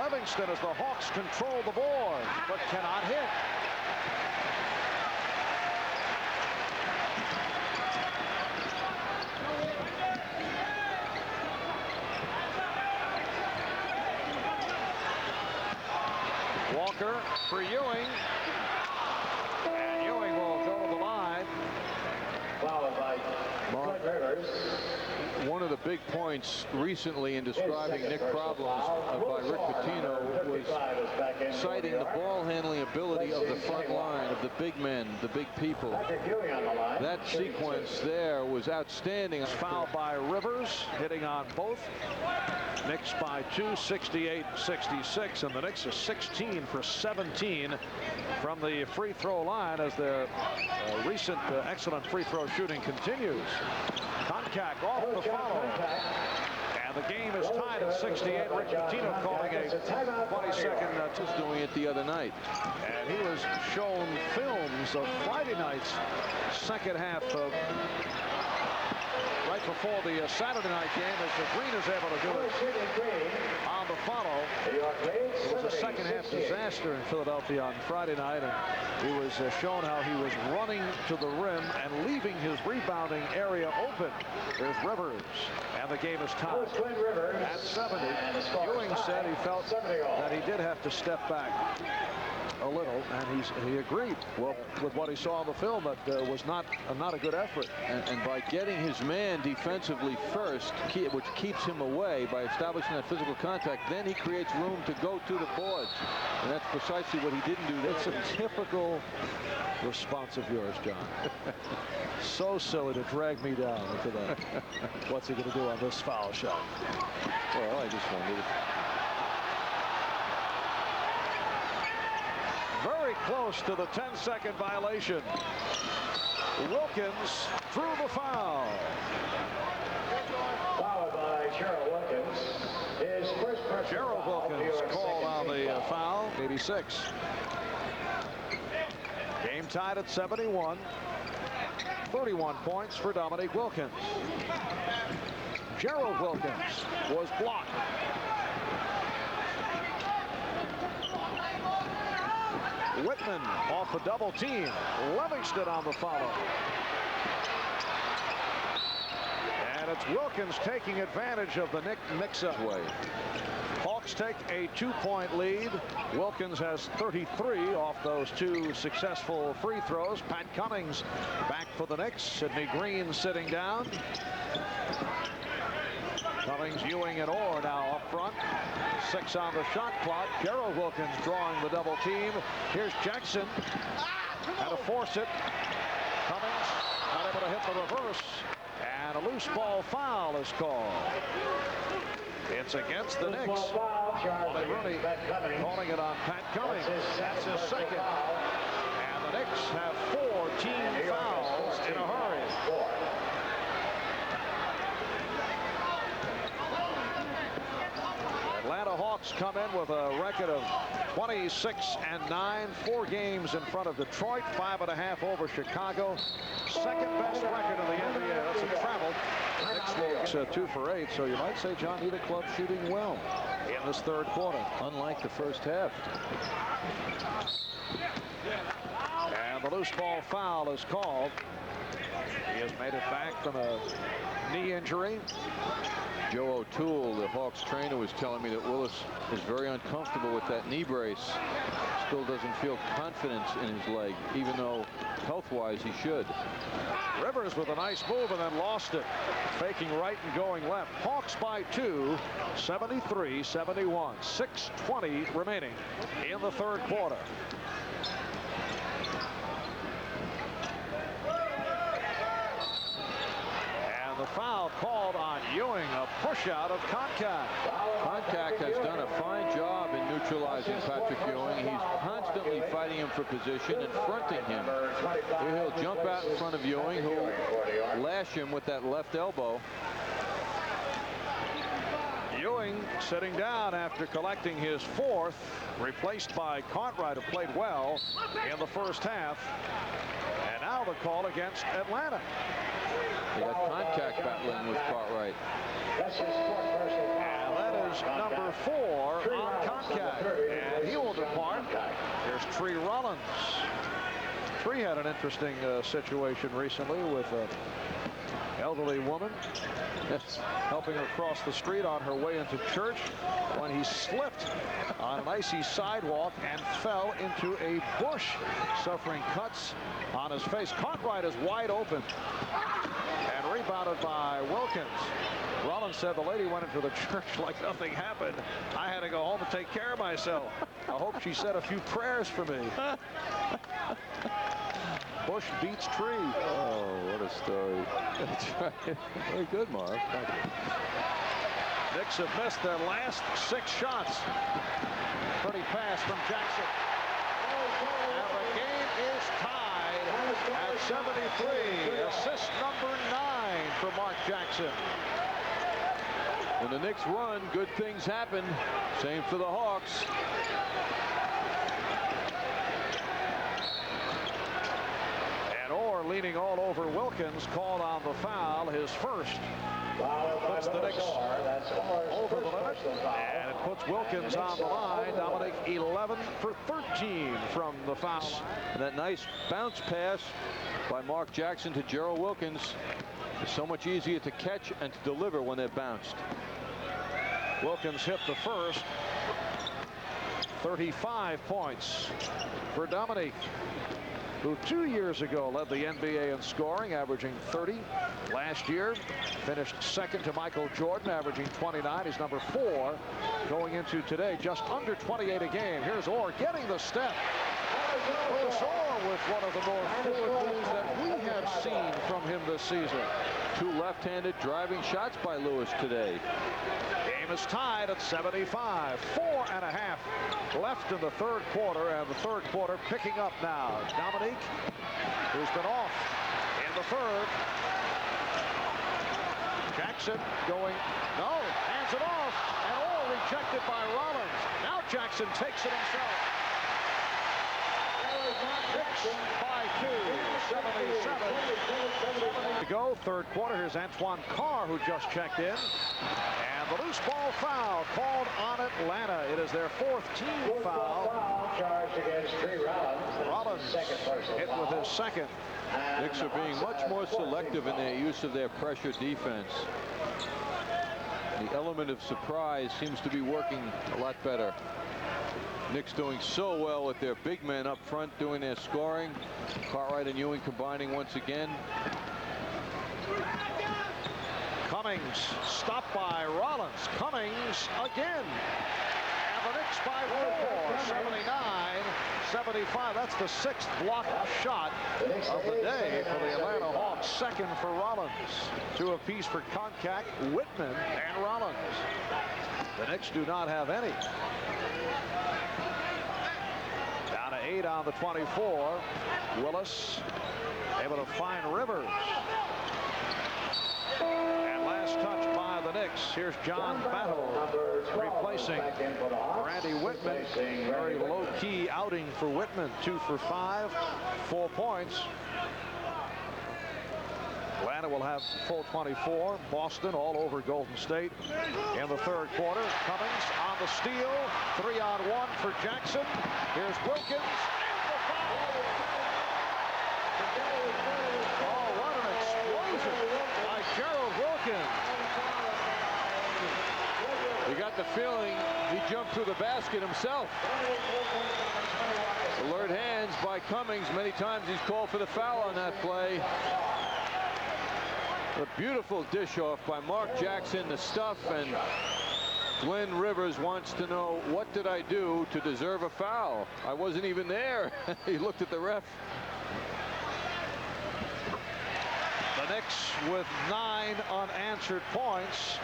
Livingston as the Hawks control the board, but cannot hit. Walker for Ewing. And Ewing will go to the line. Followed by Rivers. One of the big points recently in describing Nick problems by Rick Pitino was citing the ball handling ability of the front line, of the big men, the big people. That sequence there was outstanding. Foul by Rivers, hitting on both. Knicks by 2, 68-66, and the Knicks are 16 for 17 from the free throw line as the recent excellent free throw shooting continues. Contact off the follow. And the game is tied at 68. Rick Pitino calling a 22nd. Just doing it the other night. And he was shown films of Friday night's second half of right before the Saturday night game as the Green is able to do it on the follow. It was a second half disaster in Philadelphia on Friday night, and he was shown how he was running to the rim and leaving his rebounding area open. There's Rivers, and the game is tied at 70. Ewing said he felt that he did have to step back a little, and he agreed with what he saw on the film, that was not a good effort. And by getting his man defensively first, which keeps him away by establishing that physical contact, then he creates room to go to the boards, and that's precisely what he didn't do. It's a typical response of yours, John. So silly to drag me down into that. What's he going to do on this foul shot? Well, I just wondered. Very close to the 10-second violation. Wilkins threw the foul. Followed by Gerald Wilkins. His first personal Gerald foul. Wilkins called on the foul. 86. Game tied at 71. 31 points for Dominique Wilkins. Gerald Wilkins was blocked. Whitman off the double team. Livingston on the follow. And it's Wilkins taking advantage of the mix-up way. Hawks take a 2-point lead. Wilkins has 33 off those 2 successful free throws. Pat Cummings back for the Knicks. Sidney Green sitting down. Cummings, Ewing, and Orr now up front. 6 on the shot clock. Gerald Wilkins drawing the double team. Here's Jackson. Had to force it. Cummings not able to hit the reverse. And a loose ball foul is called. It's against the Knicks. Wally Rooney calling it on Pat Cummings. That's his second. And the Knicks have 4 team fouls in a hurry. Atlanta Hawks come in with a record of 26-9, 4 games in front of Detroit, 5.5 over Chicago. Second best record in the NBA. That's a travel. Knicks will 2 for 8, so you might say, John, neither club shooting well in this third quarter, unlike the first half. And the loose ball foul is called. He has made it back from a knee injury. Joe O'Toole, the Hawks trainer, was telling me that Willis is very uncomfortable with that knee brace. Still doesn't feel confidence in his leg, even though health-wise he should. Rivers with a nice move and then lost it. Faking right and going left. Hawks by 2, 73-71. 6:20 remaining in the third quarter. The foul called on Ewing, a push out of Concact. Concact has done a fine job in neutralizing Patrick Ewing. He's constantly fighting him for position and fronting him. Here he'll jump out in front of Ewing, who'll lash him with that left elbow. Ewing sitting down after collecting his 4th, replaced by Cartwright, who played well in the first half. And now the call against Atlanta. They got Concact battling with Cartwright. And that is number 4 on Concact. And he will depart. There's Tree Rollins. Tree had an interesting situation recently with an elderly woman helping her cross the street on her way into church when he slipped on an icy sidewalk and fell into a bush, suffering cuts on his face. Cartwright is wide open and rebounded by Wilkins. Rollins said the lady went into the church like nothing happened. I had to go home and take care of myself. I hope she said a few prayers for me. Bush beats Tree. Oh, what a story. That's right. Very good, Mark. Knicks have missed their last 6 shots. Pretty pass from Jackson. And the game is tied at 73. Assist number 9 for Mark Jackson. When the Knicks run, good things happen. Same for the Hawks. Leaning all over Wilkins, called on the foul, his first. Puts the Knicks over the limit, and it puts Wilkins on the line. Dominique 11 for 13 from the foul. And that nice bounce pass by Mark Jackson to Gerald Wilkins is so much easier to catch and to deliver when they're bounced. Wilkins hit the first. 35 points for Dominique, who 2 years ago led the NBA in scoring, averaging 30. Last year, finished second to Michael Jordan, averaging 29. He's number 4 going into today, just under 28 a game. Here's Orr getting the step. Lewis Orr with one of the more fluid moves that we have seen from him this season. 2 left-handed driving shots by Lewis today. Game is tied at 75. 4.5 left in the third quarter, and the third quarter picking up now. Dominique, who's been off in the third. Jackson going, no, hands it off, and all rejected by Rollins. Now Jackson takes it himself. Knicks by 2, 77 to go. Third quarter. Here's Antoine Carr, who just checked in. And the loose ball foul called on Atlanta. It is their 4th team foul. Charged against Tree Rollins. Rollins hit with his second. Knicks are being much more selective in their use of their pressure defense. The element of surprise seems to be working a lot better. Knicks doing so well with their big men up front doing their scoring. Cartwright and Ewing combining once again. Cummings stopped by Rollins. Cummings again. And the Knicks by 4, 79-75. That's the 6th blocked shot of the day for the Atlanta Hawks. Second for Rollins. 2 apiece for Concact, Whitman, and Rollins. The Knicks do not have any. Down to 8 on the 24. Willis able to find Rivers. And last touch by the Knicks. Knicks. Here's John Battle replacing Randy Whitman. Very low-key outing for Whitman. 2 for 5, 4 points. Atlanta will have full 24. Boston all over Golden State in the third quarter. Cummings on the steal. 3-on-1 for Jackson. Here's Wilkins. Oh, what an explosion by Gerald Wilkins. You got the feeling he jumped through the basket himself. Alert hands by Cummings. Many times he's called for the foul on that play. A beautiful dish off by Mark Jackson, the stuff, and Glenn Rivers wants to know, what did I do to deserve a foul? I wasn't even there. He looked at the ref. The Knicks with 9 unanswered points,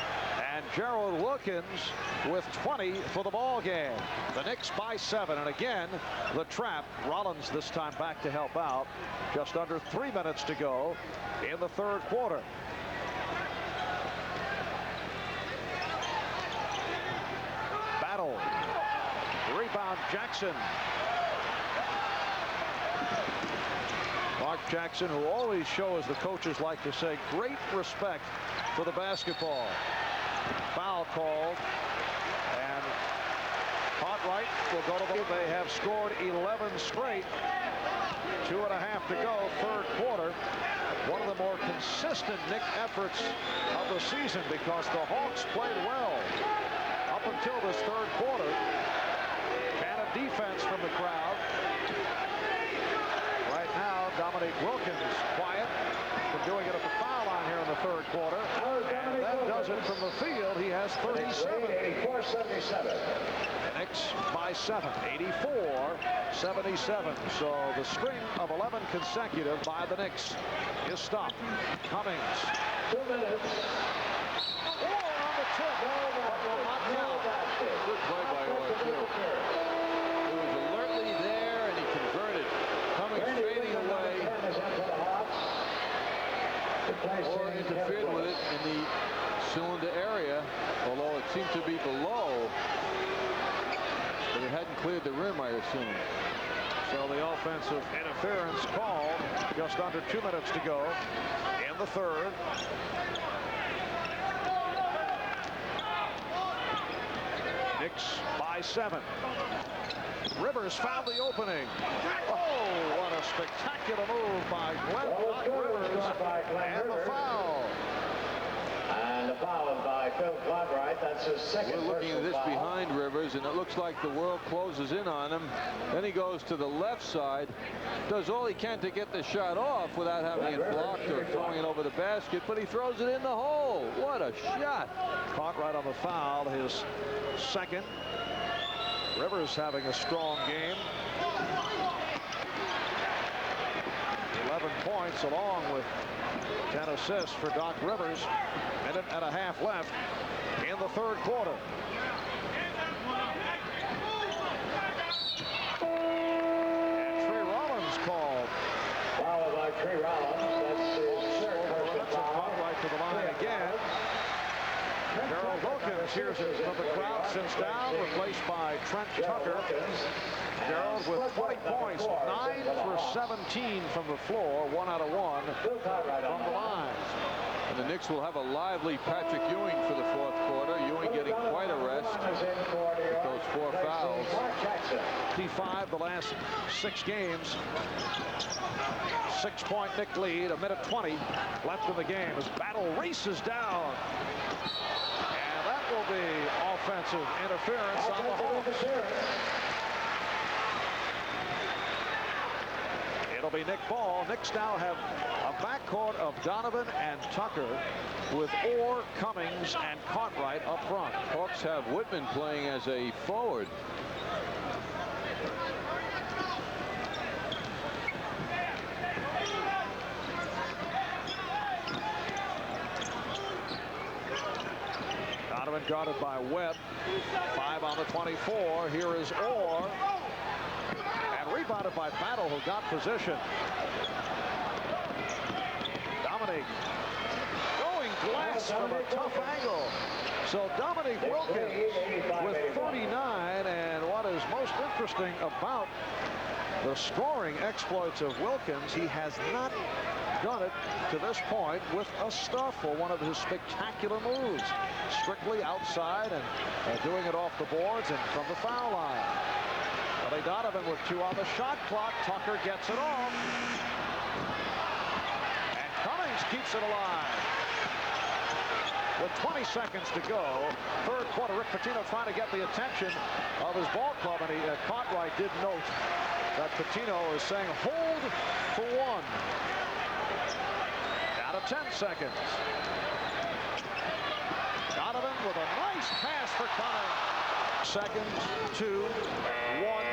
and Gerald Wilkins with 20 for the ball game. The Knicks by 7, and again the trap. Rollins this time back to help out. Just under 3 minutes to go in the third quarter. Battle. Rebound Jackson. Mark Jackson, who always shows, the coaches like to say, great respect for the basketball. Foul called, and Cartwright will go to the. They have scored 11 straight. 2.5 to go, third quarter. One of the more consistent Knick efforts of the season, because the Hawks played well up until this third quarter. And a defense from the crowd. Right now, Dominique Wilkins quiet from doing it at the foul line here in the third quarter. And that does it from the field. He has 37. 84-77. Knicks by 7, 84-77. So the string of 11 consecutive by the Knicks is stopped. Cummings. 2 minutes. On the tip. Good play by Orr, too. He was alertly there, and he converted. Cummings fading away. Orr interfered with it in the cylinder area, although it seemed to be below. But it hadn't cleared the rim, I assume. So the offensive interference called. Just under 2 minutes to go in the third. Knicks by 7. Rivers found the opening. Oh, what a spectacular move by Glenn Rivers. And the foul. And the foul by Phil Cartwright. That's his second. We're looking at this behind Rivers, and it looks like the world closes in on him. Then he goes to the left side, does all he can to get the shot off without having it blocked or throwing it over the basket, but he throws it in the hole. What a shot. Cartwright on the foul, his second. Rivers having a strong game. 11 points along with 10 assists for Doc Rivers. Minute and a half left in the third quarter. And Trey Rollins called. Foul by Trey Rollins. That's his third personal foul. Right to the line again. Gerald Wilkins hears it from the crowd, sits down, replaced by Trent Tucker. Gerald with 20 points, 9 for 17 from the floor, 1 out of 1 from the line. And the Knicks will have a lively Patrick Ewing for the fourth quarter. Ewing getting quite a rest with those 4 fouls. 55 the last 6 games. 6-point Knick lead, a minute 20 left in the game as Battle races down. And that will be offensive interference on the Hawks. It'll be Knick ball. Knicks now have a backcourt of Donovan and Tucker with Orr, Cummings, and Cartwright up front. Hawks have Whitman playing as a forward. Donovan guarded by Webb. 5 on the 24. Here is Orr. And rebounded by Battle, who got position. Dominique going glass from a tough angle. So Dominique Wilkins with 39, and what is most interesting about the scoring exploits of Wilkins, he has not done it to this point with a stuff or one of his spectacular moves. Strictly outside and doing it off the boards and from the foul line. Billy Donovan with 2 on the shot clock. Tucker gets it off. And Cummings keeps it alive. With 20 seconds to go, third quarter, Rick Pitino trying to get the attention of his ball club, and Cartwright did note that Pitino is saying hold for 1. Down to 10 seconds. Donovan with a nice pass for Cummings. Seconds, 2, 1.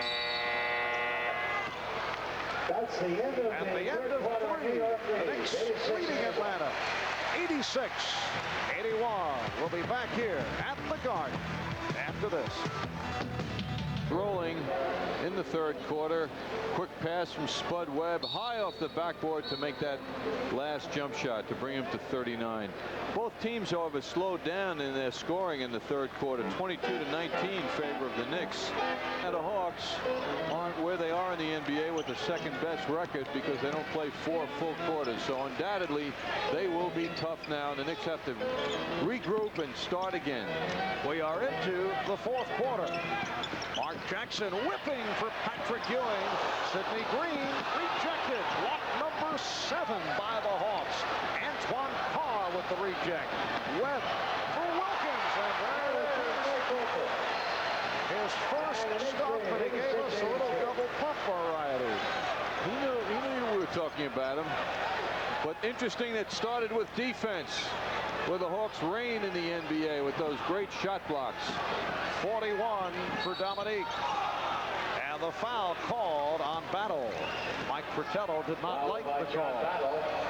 That's the end of At the end of 3, the Knicks leading Atlanta 86-81. We'll be back here at the Garden after this. Rolling in the third quarter. Quick pass from Spud Webb high off the backboard to make that last jump shot to bring him to 39. Both teams, however, slowed down in their scoring in the third quarter. 22-19 in favor of the Knicks. And the Hawks aren't where they are in the NBA with the second best record because they don't play 4 full quarters. So undoubtedly they will be tough now. The Knicks have to regroup and start again. We are into the fourth quarter. Mark Jackson whipping for Patrick Ewing. Sidney Green rejected. Block number 7 by the Hawks. Antoine Carr with the reject. Webb for Wilkins. And there it is. His first stop, but he gave us a little double pump variety. He knew we were talking about him. But interesting that started with defense, where the Hawks reign in the NBA with those great shot blocks. 41 for Dominique. And the foul called on Battle. Mike Fratello did not like the call.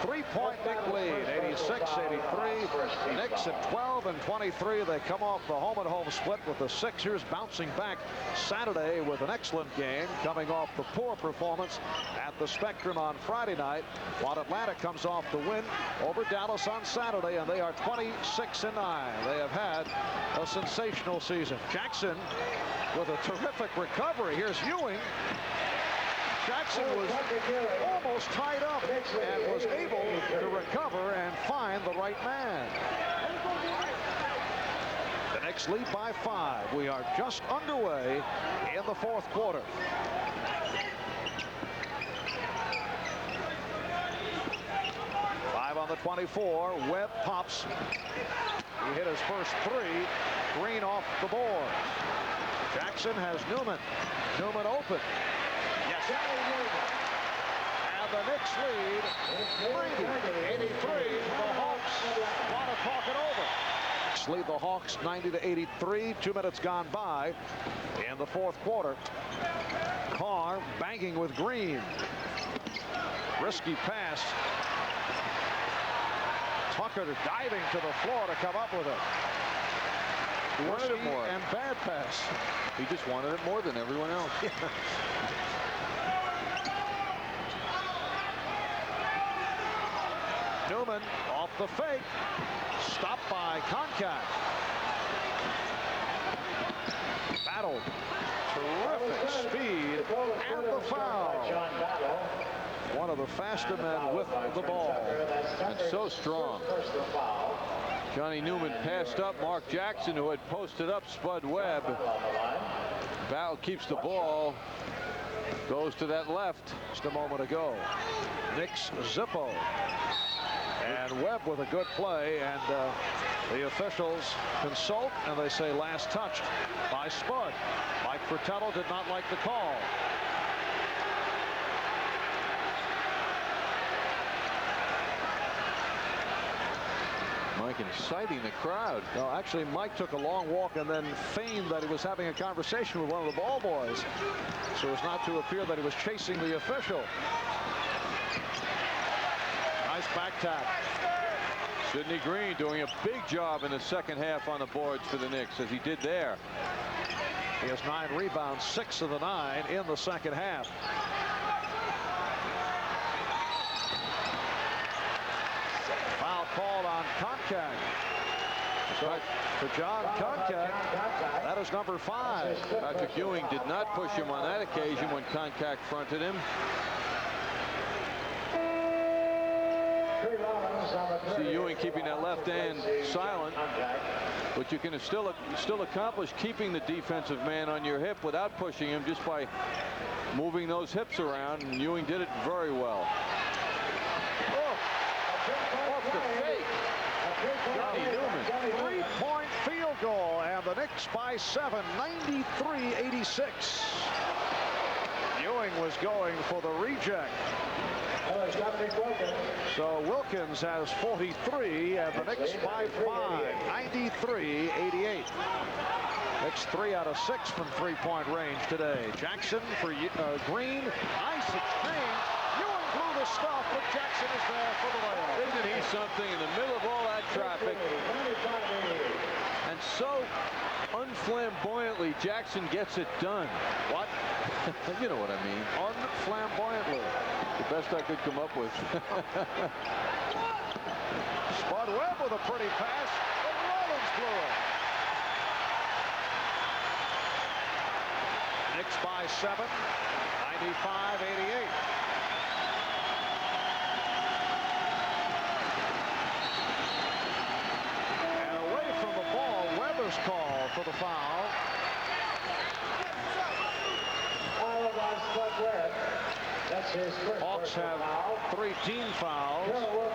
3-point Knick lead, 86-83. Knicks at 12 and 23. They come off the home-and-home split with the Sixers bouncing back Saturday with an excellent game, coming off the poor performance at the Spectrum on Friday night, while Atlanta comes off the win over Dallas on Saturday, and they are 26-9. They have had a sensational season. Jackson with a terrific recovery. Here's Ewing. Jackson was almost tied up and was able to recover and find the right man. The Knicks lead by 5. We are just underway in the fourth quarter. On the 24, Webb pops. He hit his first 3. Green off the board. Jackson has Newman. Newman open. Yes. And the Knicks lead 90-83. The Hawks want to talk it over. Knicks lead the Hawks 90-83. 2 minutes gone by in the fourth quarter. Carr banging with Green. Risky pass. Tucker diving to the floor to come up with it. He wanted it more. And bad pass. He just wanted it more than everyone else. Newman off the fake. Stopped by Concat. Battle. Terrific speed and the foul. One of the faster men with the ball. And so strong. Johnny Newman passed up Mark Jackson, who had posted up Spud Webb. Battle keeps the ball. Goes to that left. Just a moment ago. Knicks Zippo. And Webb with a good play. And the officials consult, and they say last touched by Spud. Mike Fratello did not like the call. Mike inciting the crowd. No, actually, Mike took a long walk and then feigned that he was having a conversation with one of the ball boys, so as not to appear that he was chasing the official. Nice back tap. Sidney Green doing a big job in the second half on the boards for the Knicks, as he did there. He has 9 rebounds, 6 of the 9 in the second half. Foul called on Contact. So for John Contact, that is number 5. Patrick Ewing did not push him on that occasion when Contact fronted him. See Ewing keeping that left hand silent, but you can still accomplish keeping the defensive man on your hip without pushing him just by moving those hips around, and Ewing did it very well. Off the fake. Johnny Newman. 3-point field goal, and the Knicks by 7, 93-86. Ewing was going for the reject. So Wilkins has 43, and the Knicks by 5, 93-88. Knicks 3 out of 6 from 3-point range today. Jackson for Green. Nice exchange. Ewing blew the stuff, but Jackson is there for the layup. Isn't he something in the middle of all that traffic? And so unflamboyantly, Jackson gets it done. What? You know what I mean. Unflamboyantly. The best I could come up with. Spud Webb with a pretty pass, but Rollins blew it. Knicks by 7, 95-88. And away from the ball, Weber's call for the foul. Hawks have 3 team fouls.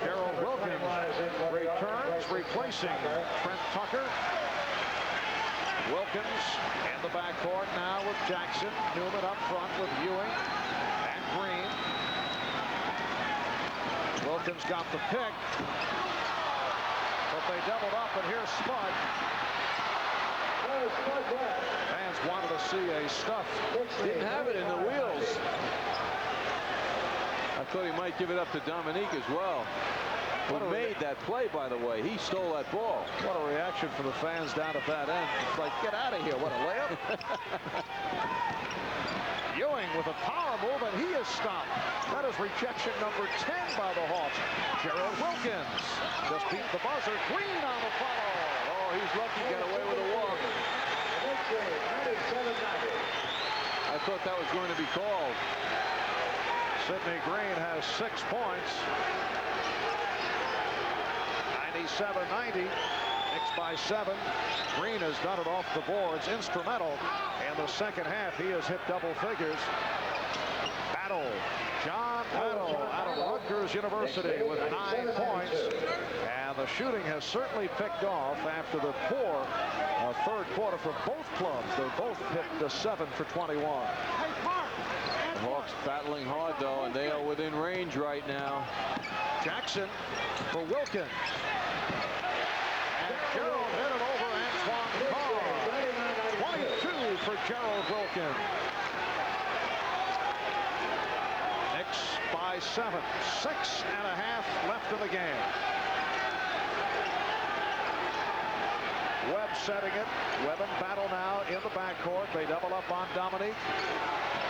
Gerald Wilkins returns, replacing Trent Tucker. Wilkins in the backcourt now with Jackson. Newman up front with Ewing and Green. Wilkins got the pick, but they doubled up, and here's Spud. Fans wanted to see a stuff. Didn't have it in the wheels. I thought he might give it up to Dominique as well. Who made that play, by the way. He stole that ball. What a reaction from the fans down at that end. It's like, get out of here. What a layup. Ewing with a power move, and he is stopped. That is rejection number 10 by the Hawks. Gerald Wilkins just beat the buzzer. Green on the follow. Oh, he's lucky to get away with a walk. I thought that was going to be called. Sidney Green has 6 points. 97-90. Knicks by 7. Green has done it off the boards. Instrumental in the second half. He has hit double figures. Battle. John Battle out of Rutgers University with 9 points. And the shooting has certainly picked off after the poor third quarter for both clubs. They both hit 7 for 21. The Hawks battling hard, though, and they are within range right now. Jackson for Wilkins. And Gerald hit it over Antoine Carr. 22 for Gerald Wilkins. Knicks by 7. 6.5 left in the game. Webb setting it. Webb and Battle now in the backcourt. They double up on Dominique,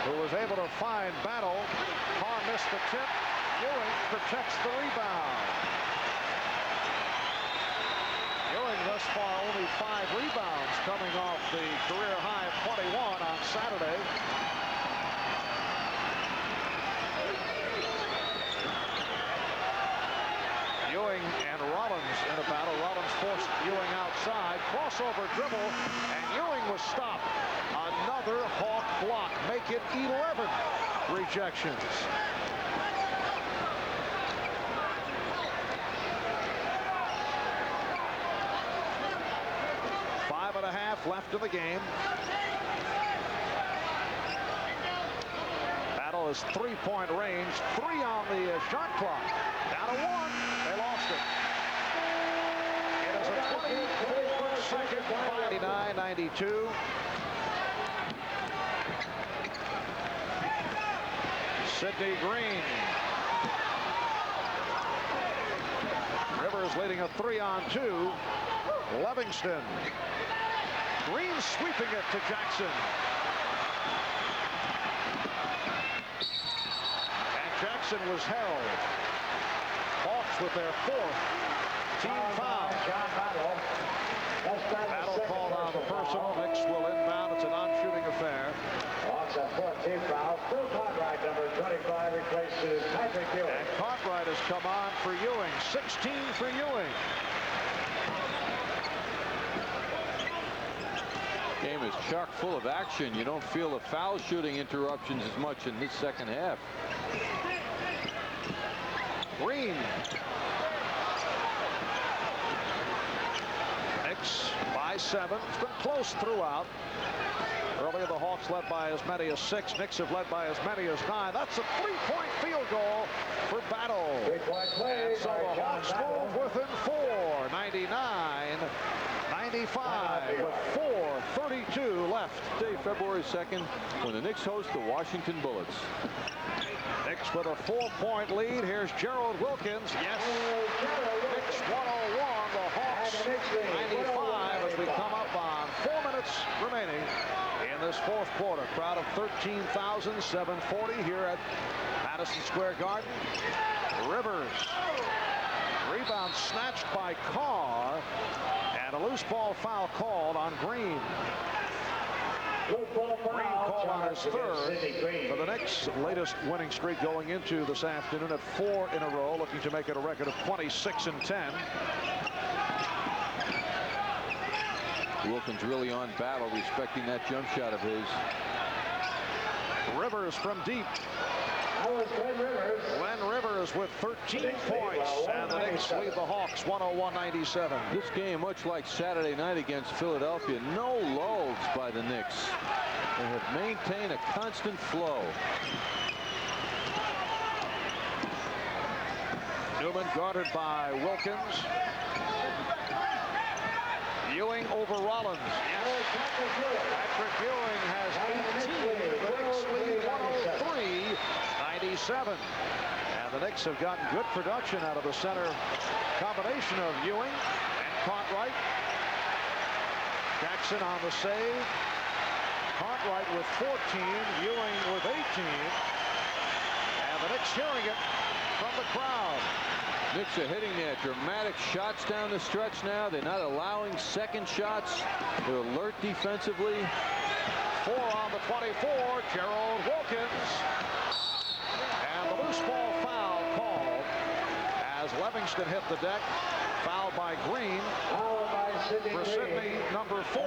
who was able to find Battle. Carr missed the tip. Ewing protects the rebound. Ewing thus far only 5 rebounds, coming off the career high of 21 on Saturday. Ewing and Rollins in a battle. Rollins forced Ewing outside. Crossover dribble, and Ewing was stopped. Another Hawk block. Make it 11 rejections. Five and a half left in the game. Battle is 3-point range. 3 on the shot clock. Down to 1. They lost it. It is a 24-second 99-92. Sidney Green. Rivers leading a 3-on-2. Livingston. Green sweeping it to Jackson. And Jackson was held. Hawks with their 4th team foul. Battle called on the personal. Knicks will inbound. It's a non-shooting affair. Hawks have 14 fouls. Phil Cartwright, number 25, replaces Patrick Ewing. And Cartwright has come on for Ewing. 16 for Ewing. Game is chock full of action. You don't feel the foul shooting interruptions as much in this second half. Green. Knicks by 7. It's been close throughout. Earlier, the Hawks led by as many as 6. Knicks have led by as many as 9. That's a 3-point field goal for Battle. 3-point play. And so the Hawks move within 4. 99-95 with 4:32 left. Day, February 2nd, when the Knicks host the Washington Bullets. Knicks with a 4-point lead. Here's Gerald Wilkins. Yes. Knicks 101. The Hawks 95 as we come up on 4 minutes remaining in this 4th quarter. Crowd of 13,740 here at Madison Square Garden. Rivers. Rebound snatched by Carr. And a loose ball foul called on Green. Green called on his 3rd for the Knicks' latest winning streak going into this afternoon at 4 in a row, looking to make it a record of 26-10. Wilkins really on Battle, respecting that jump shot of his. Rivers from deep. That was Glenn Rivers with 13 points, and the Knicks lead the Hawks 101-97. This game, much like Saturday night against Philadelphia, no lulls by the Knicks. They have maintained a constant flow. Newman guarded by Wilkins. Ewing over Rollins. Yes. Patrick Ewing has 18. The Knicks lead 103-97. And the Knicks have gotten good production out of the center combination of Ewing and Cartwright. Jackson on the save. Cartwright with 14. Ewing with 18. And the Knicks hearing it from the crowd. Knicks are hitting their dramatic shots down the stretch now. They're not allowing second shots. They're alert defensively. 4 on the 24. Gerald Wilkins. And the loose ball foul called as Livingston hit the deck. Foul by Green for Sidney, number 4.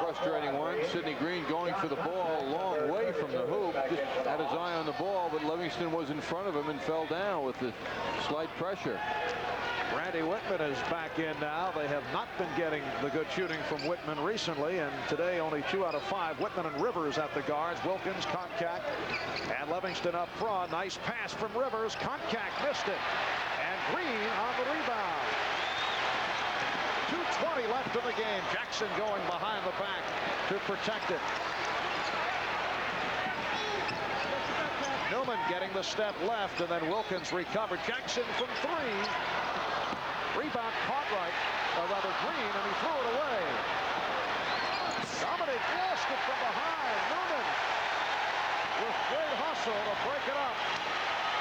Frustrating one. Sidney Green going for the ball a long way from the hoop. Just had his eye on the ball, but Livingston was in front of him and fell down with the slight pressure. Randy Whitman is back in now. They have not been getting the good shooting from Whitman recently, and today only 2 out of 5. Whitman and Rivers at the guards. Wilkins, Koncak, and Livingston up front. Nice pass from Rivers. Koncak missed it. And Green on the rebound. 2:20 left in the game. Jackson going behind the back to protect it. Newman getting the step left, and then Wilkins recovered. Jackson from 3. Rebound Cartwright, or rather Green, and he threw it away. Dominique lost it from behind. Newman with great hustle to break it up.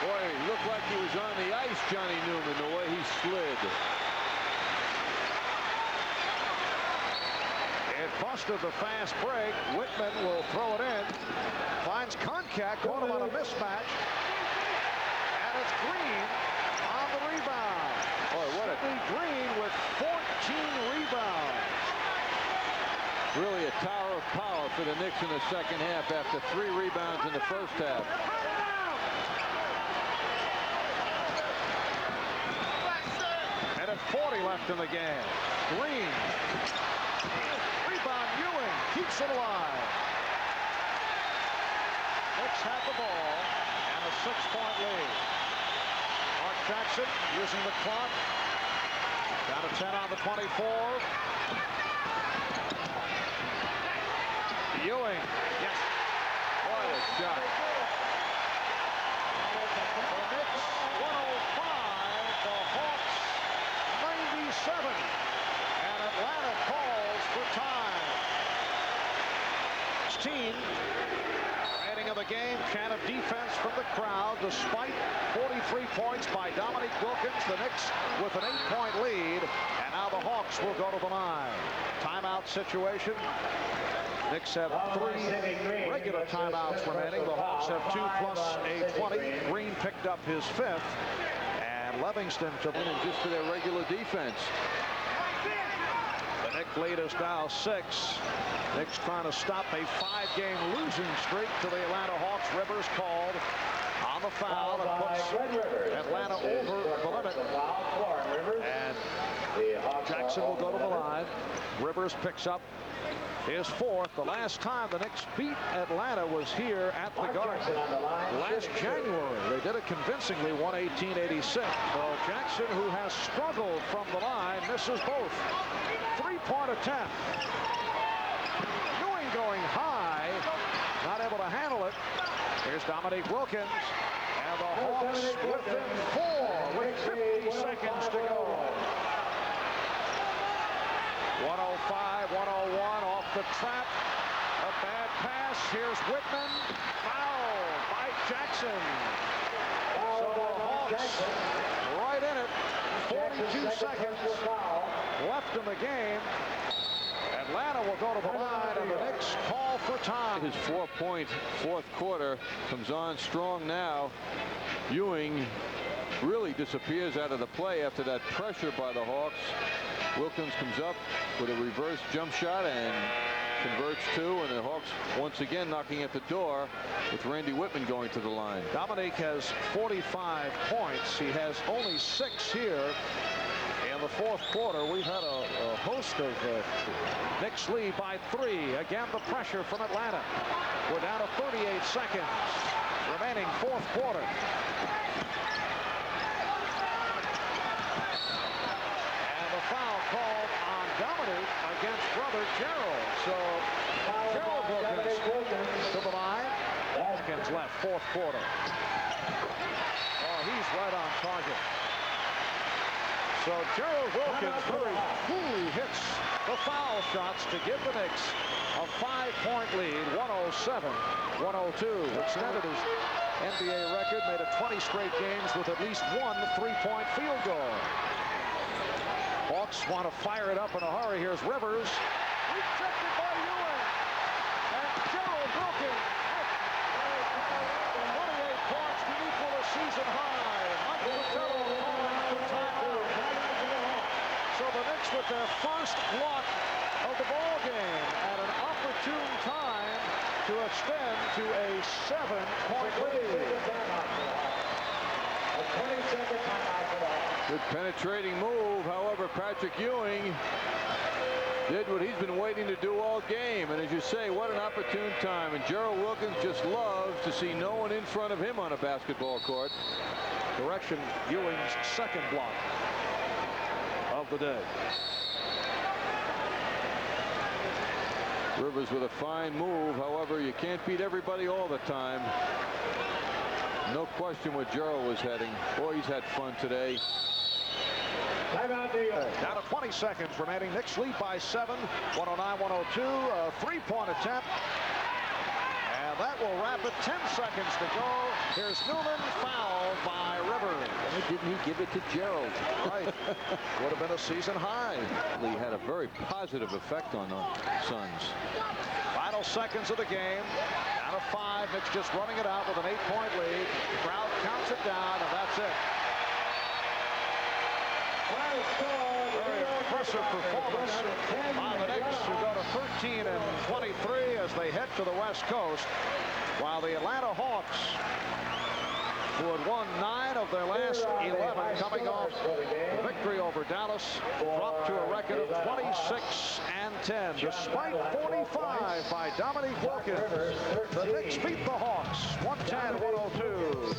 Boy, he looked like he was on the ice, Johnny Newman, the way he slid. It busted the fast break. Whitman will throw it in. Finds Koncak, caught him on a mismatch. And it's Green on the rebound. Boy, what a Green with 14 rebounds. really a tower of power for the Knicks in the second half after 3 rebounds in the first half. Minute 40 left in the game. Green. Rebound Ewing keeps it alive. Knicks have the ball and a 6-point lead. Mark Jackson using the clock. Down to 10 on the 24. Ewing. Yes. What a shot. The Knicks 105. The Hawks 97. And Atlanta calls for time. 16. Remaining Beginning of the game, chant of defense from the crowd. Despite 43 points by Dominique Wilkins, the Knicks with an 8-point lead. And now the Hawks will go to the line. Timeout situation. Knicks have 3 regular timeouts remaining. The Hawks have 2 plus a 20. Green picked up his 5th. And Livingston to in just for their regular defense. The Knicks lead is now 6. Knicks trying to stop a 5-game losing streak to the Atlanta Hawks. Rivers called on the foul that puts Atlanta over the limit. And Jackson will go to the line. Rivers picks up his 4th. The last time the Knicks beat Atlanta was here at the Garden last January. They did it convincingly, 118-86. Well, Jackson, who has struggled from the line, misses both. 3-point attempt. Ewing going high, not able to handle it. Here's Dominique Wilkins, and the Hawks within 4 with 50 seconds to go. 105, 101 off the trap. A bad pass. Here's Whitman. Foul by Jackson. So the Hawks right in it. 42 seconds left in the game. Atlanta will go to the line, and the Knicks call for time. His 4-point 4th quarter comes on strong now. Ewing really disappears out of the play after that pressure by the Hawks. Wilkins comes up with a reverse jump shot and converts 2, and the Hawks once again knocking at the door with Randy Whitman going to the line. Dominique has 45 points. He has only 6 here in the 4th quarter. We've had a host of Knicks lead by 3. Again, the pressure from Atlanta. We're down to 38 seconds remaining, 4th quarter. Foul called on Dominique against brother Gerald. So Gerald Wilkins to the line. Wilkins left, 4th quarter. Oh, he's right on target. So Gerald Wilkins very coolly hits the foul shots to give the Knicks a 5-point lead, 107-102. Extended his NBA record, made it 20 straight games with at least 1 3-point field goal. Hawks want to fire it up in a hurry. Here's Rivers. Rejected by Ewing. And Gerald Wilkins. 28 points to equal a season high. Michael Terrell calling for timeout. So the Knicks with their first block of the ball game at an opportune time to extend to a 7-point lead. A 20-second timeout for that. Good penetrating move. However, Patrick Ewing did what he's been waiting to do all game. And as you say, what an opportune time. And Gerald Wilkins just loves to see no one in front of him on a basketball court. Direction, Ewing's 2nd block of the day. Rivers with a fine move. However, you can't beat everybody all the time. No question where Gerald was heading. Boy, he's had fun today. Down to 20 seconds remaining. Knicks lead by 7. 109-102. A 3-point attempt. And that will wrap it. 10 seconds to go. Here's Newman, fouled by Rivers. Why didn't he give it to Gerald? Right. Would have been a season high. He had a very positive effect on the Suns. Final seconds of the game. Down to 5. Knicks just running it out with an 8-point lead. The crowd counts it down, and that's it. Very impressive performance by the Knicks, who go to 13-23 as they head to the West Coast, while the Atlanta Hawks, who had won 9 of their last 11 coming off the victory over Dallas, dropped to a record of 26-10. Despite 45 by Dominique Wilkins, the Knicks beat the Hawks 110-102.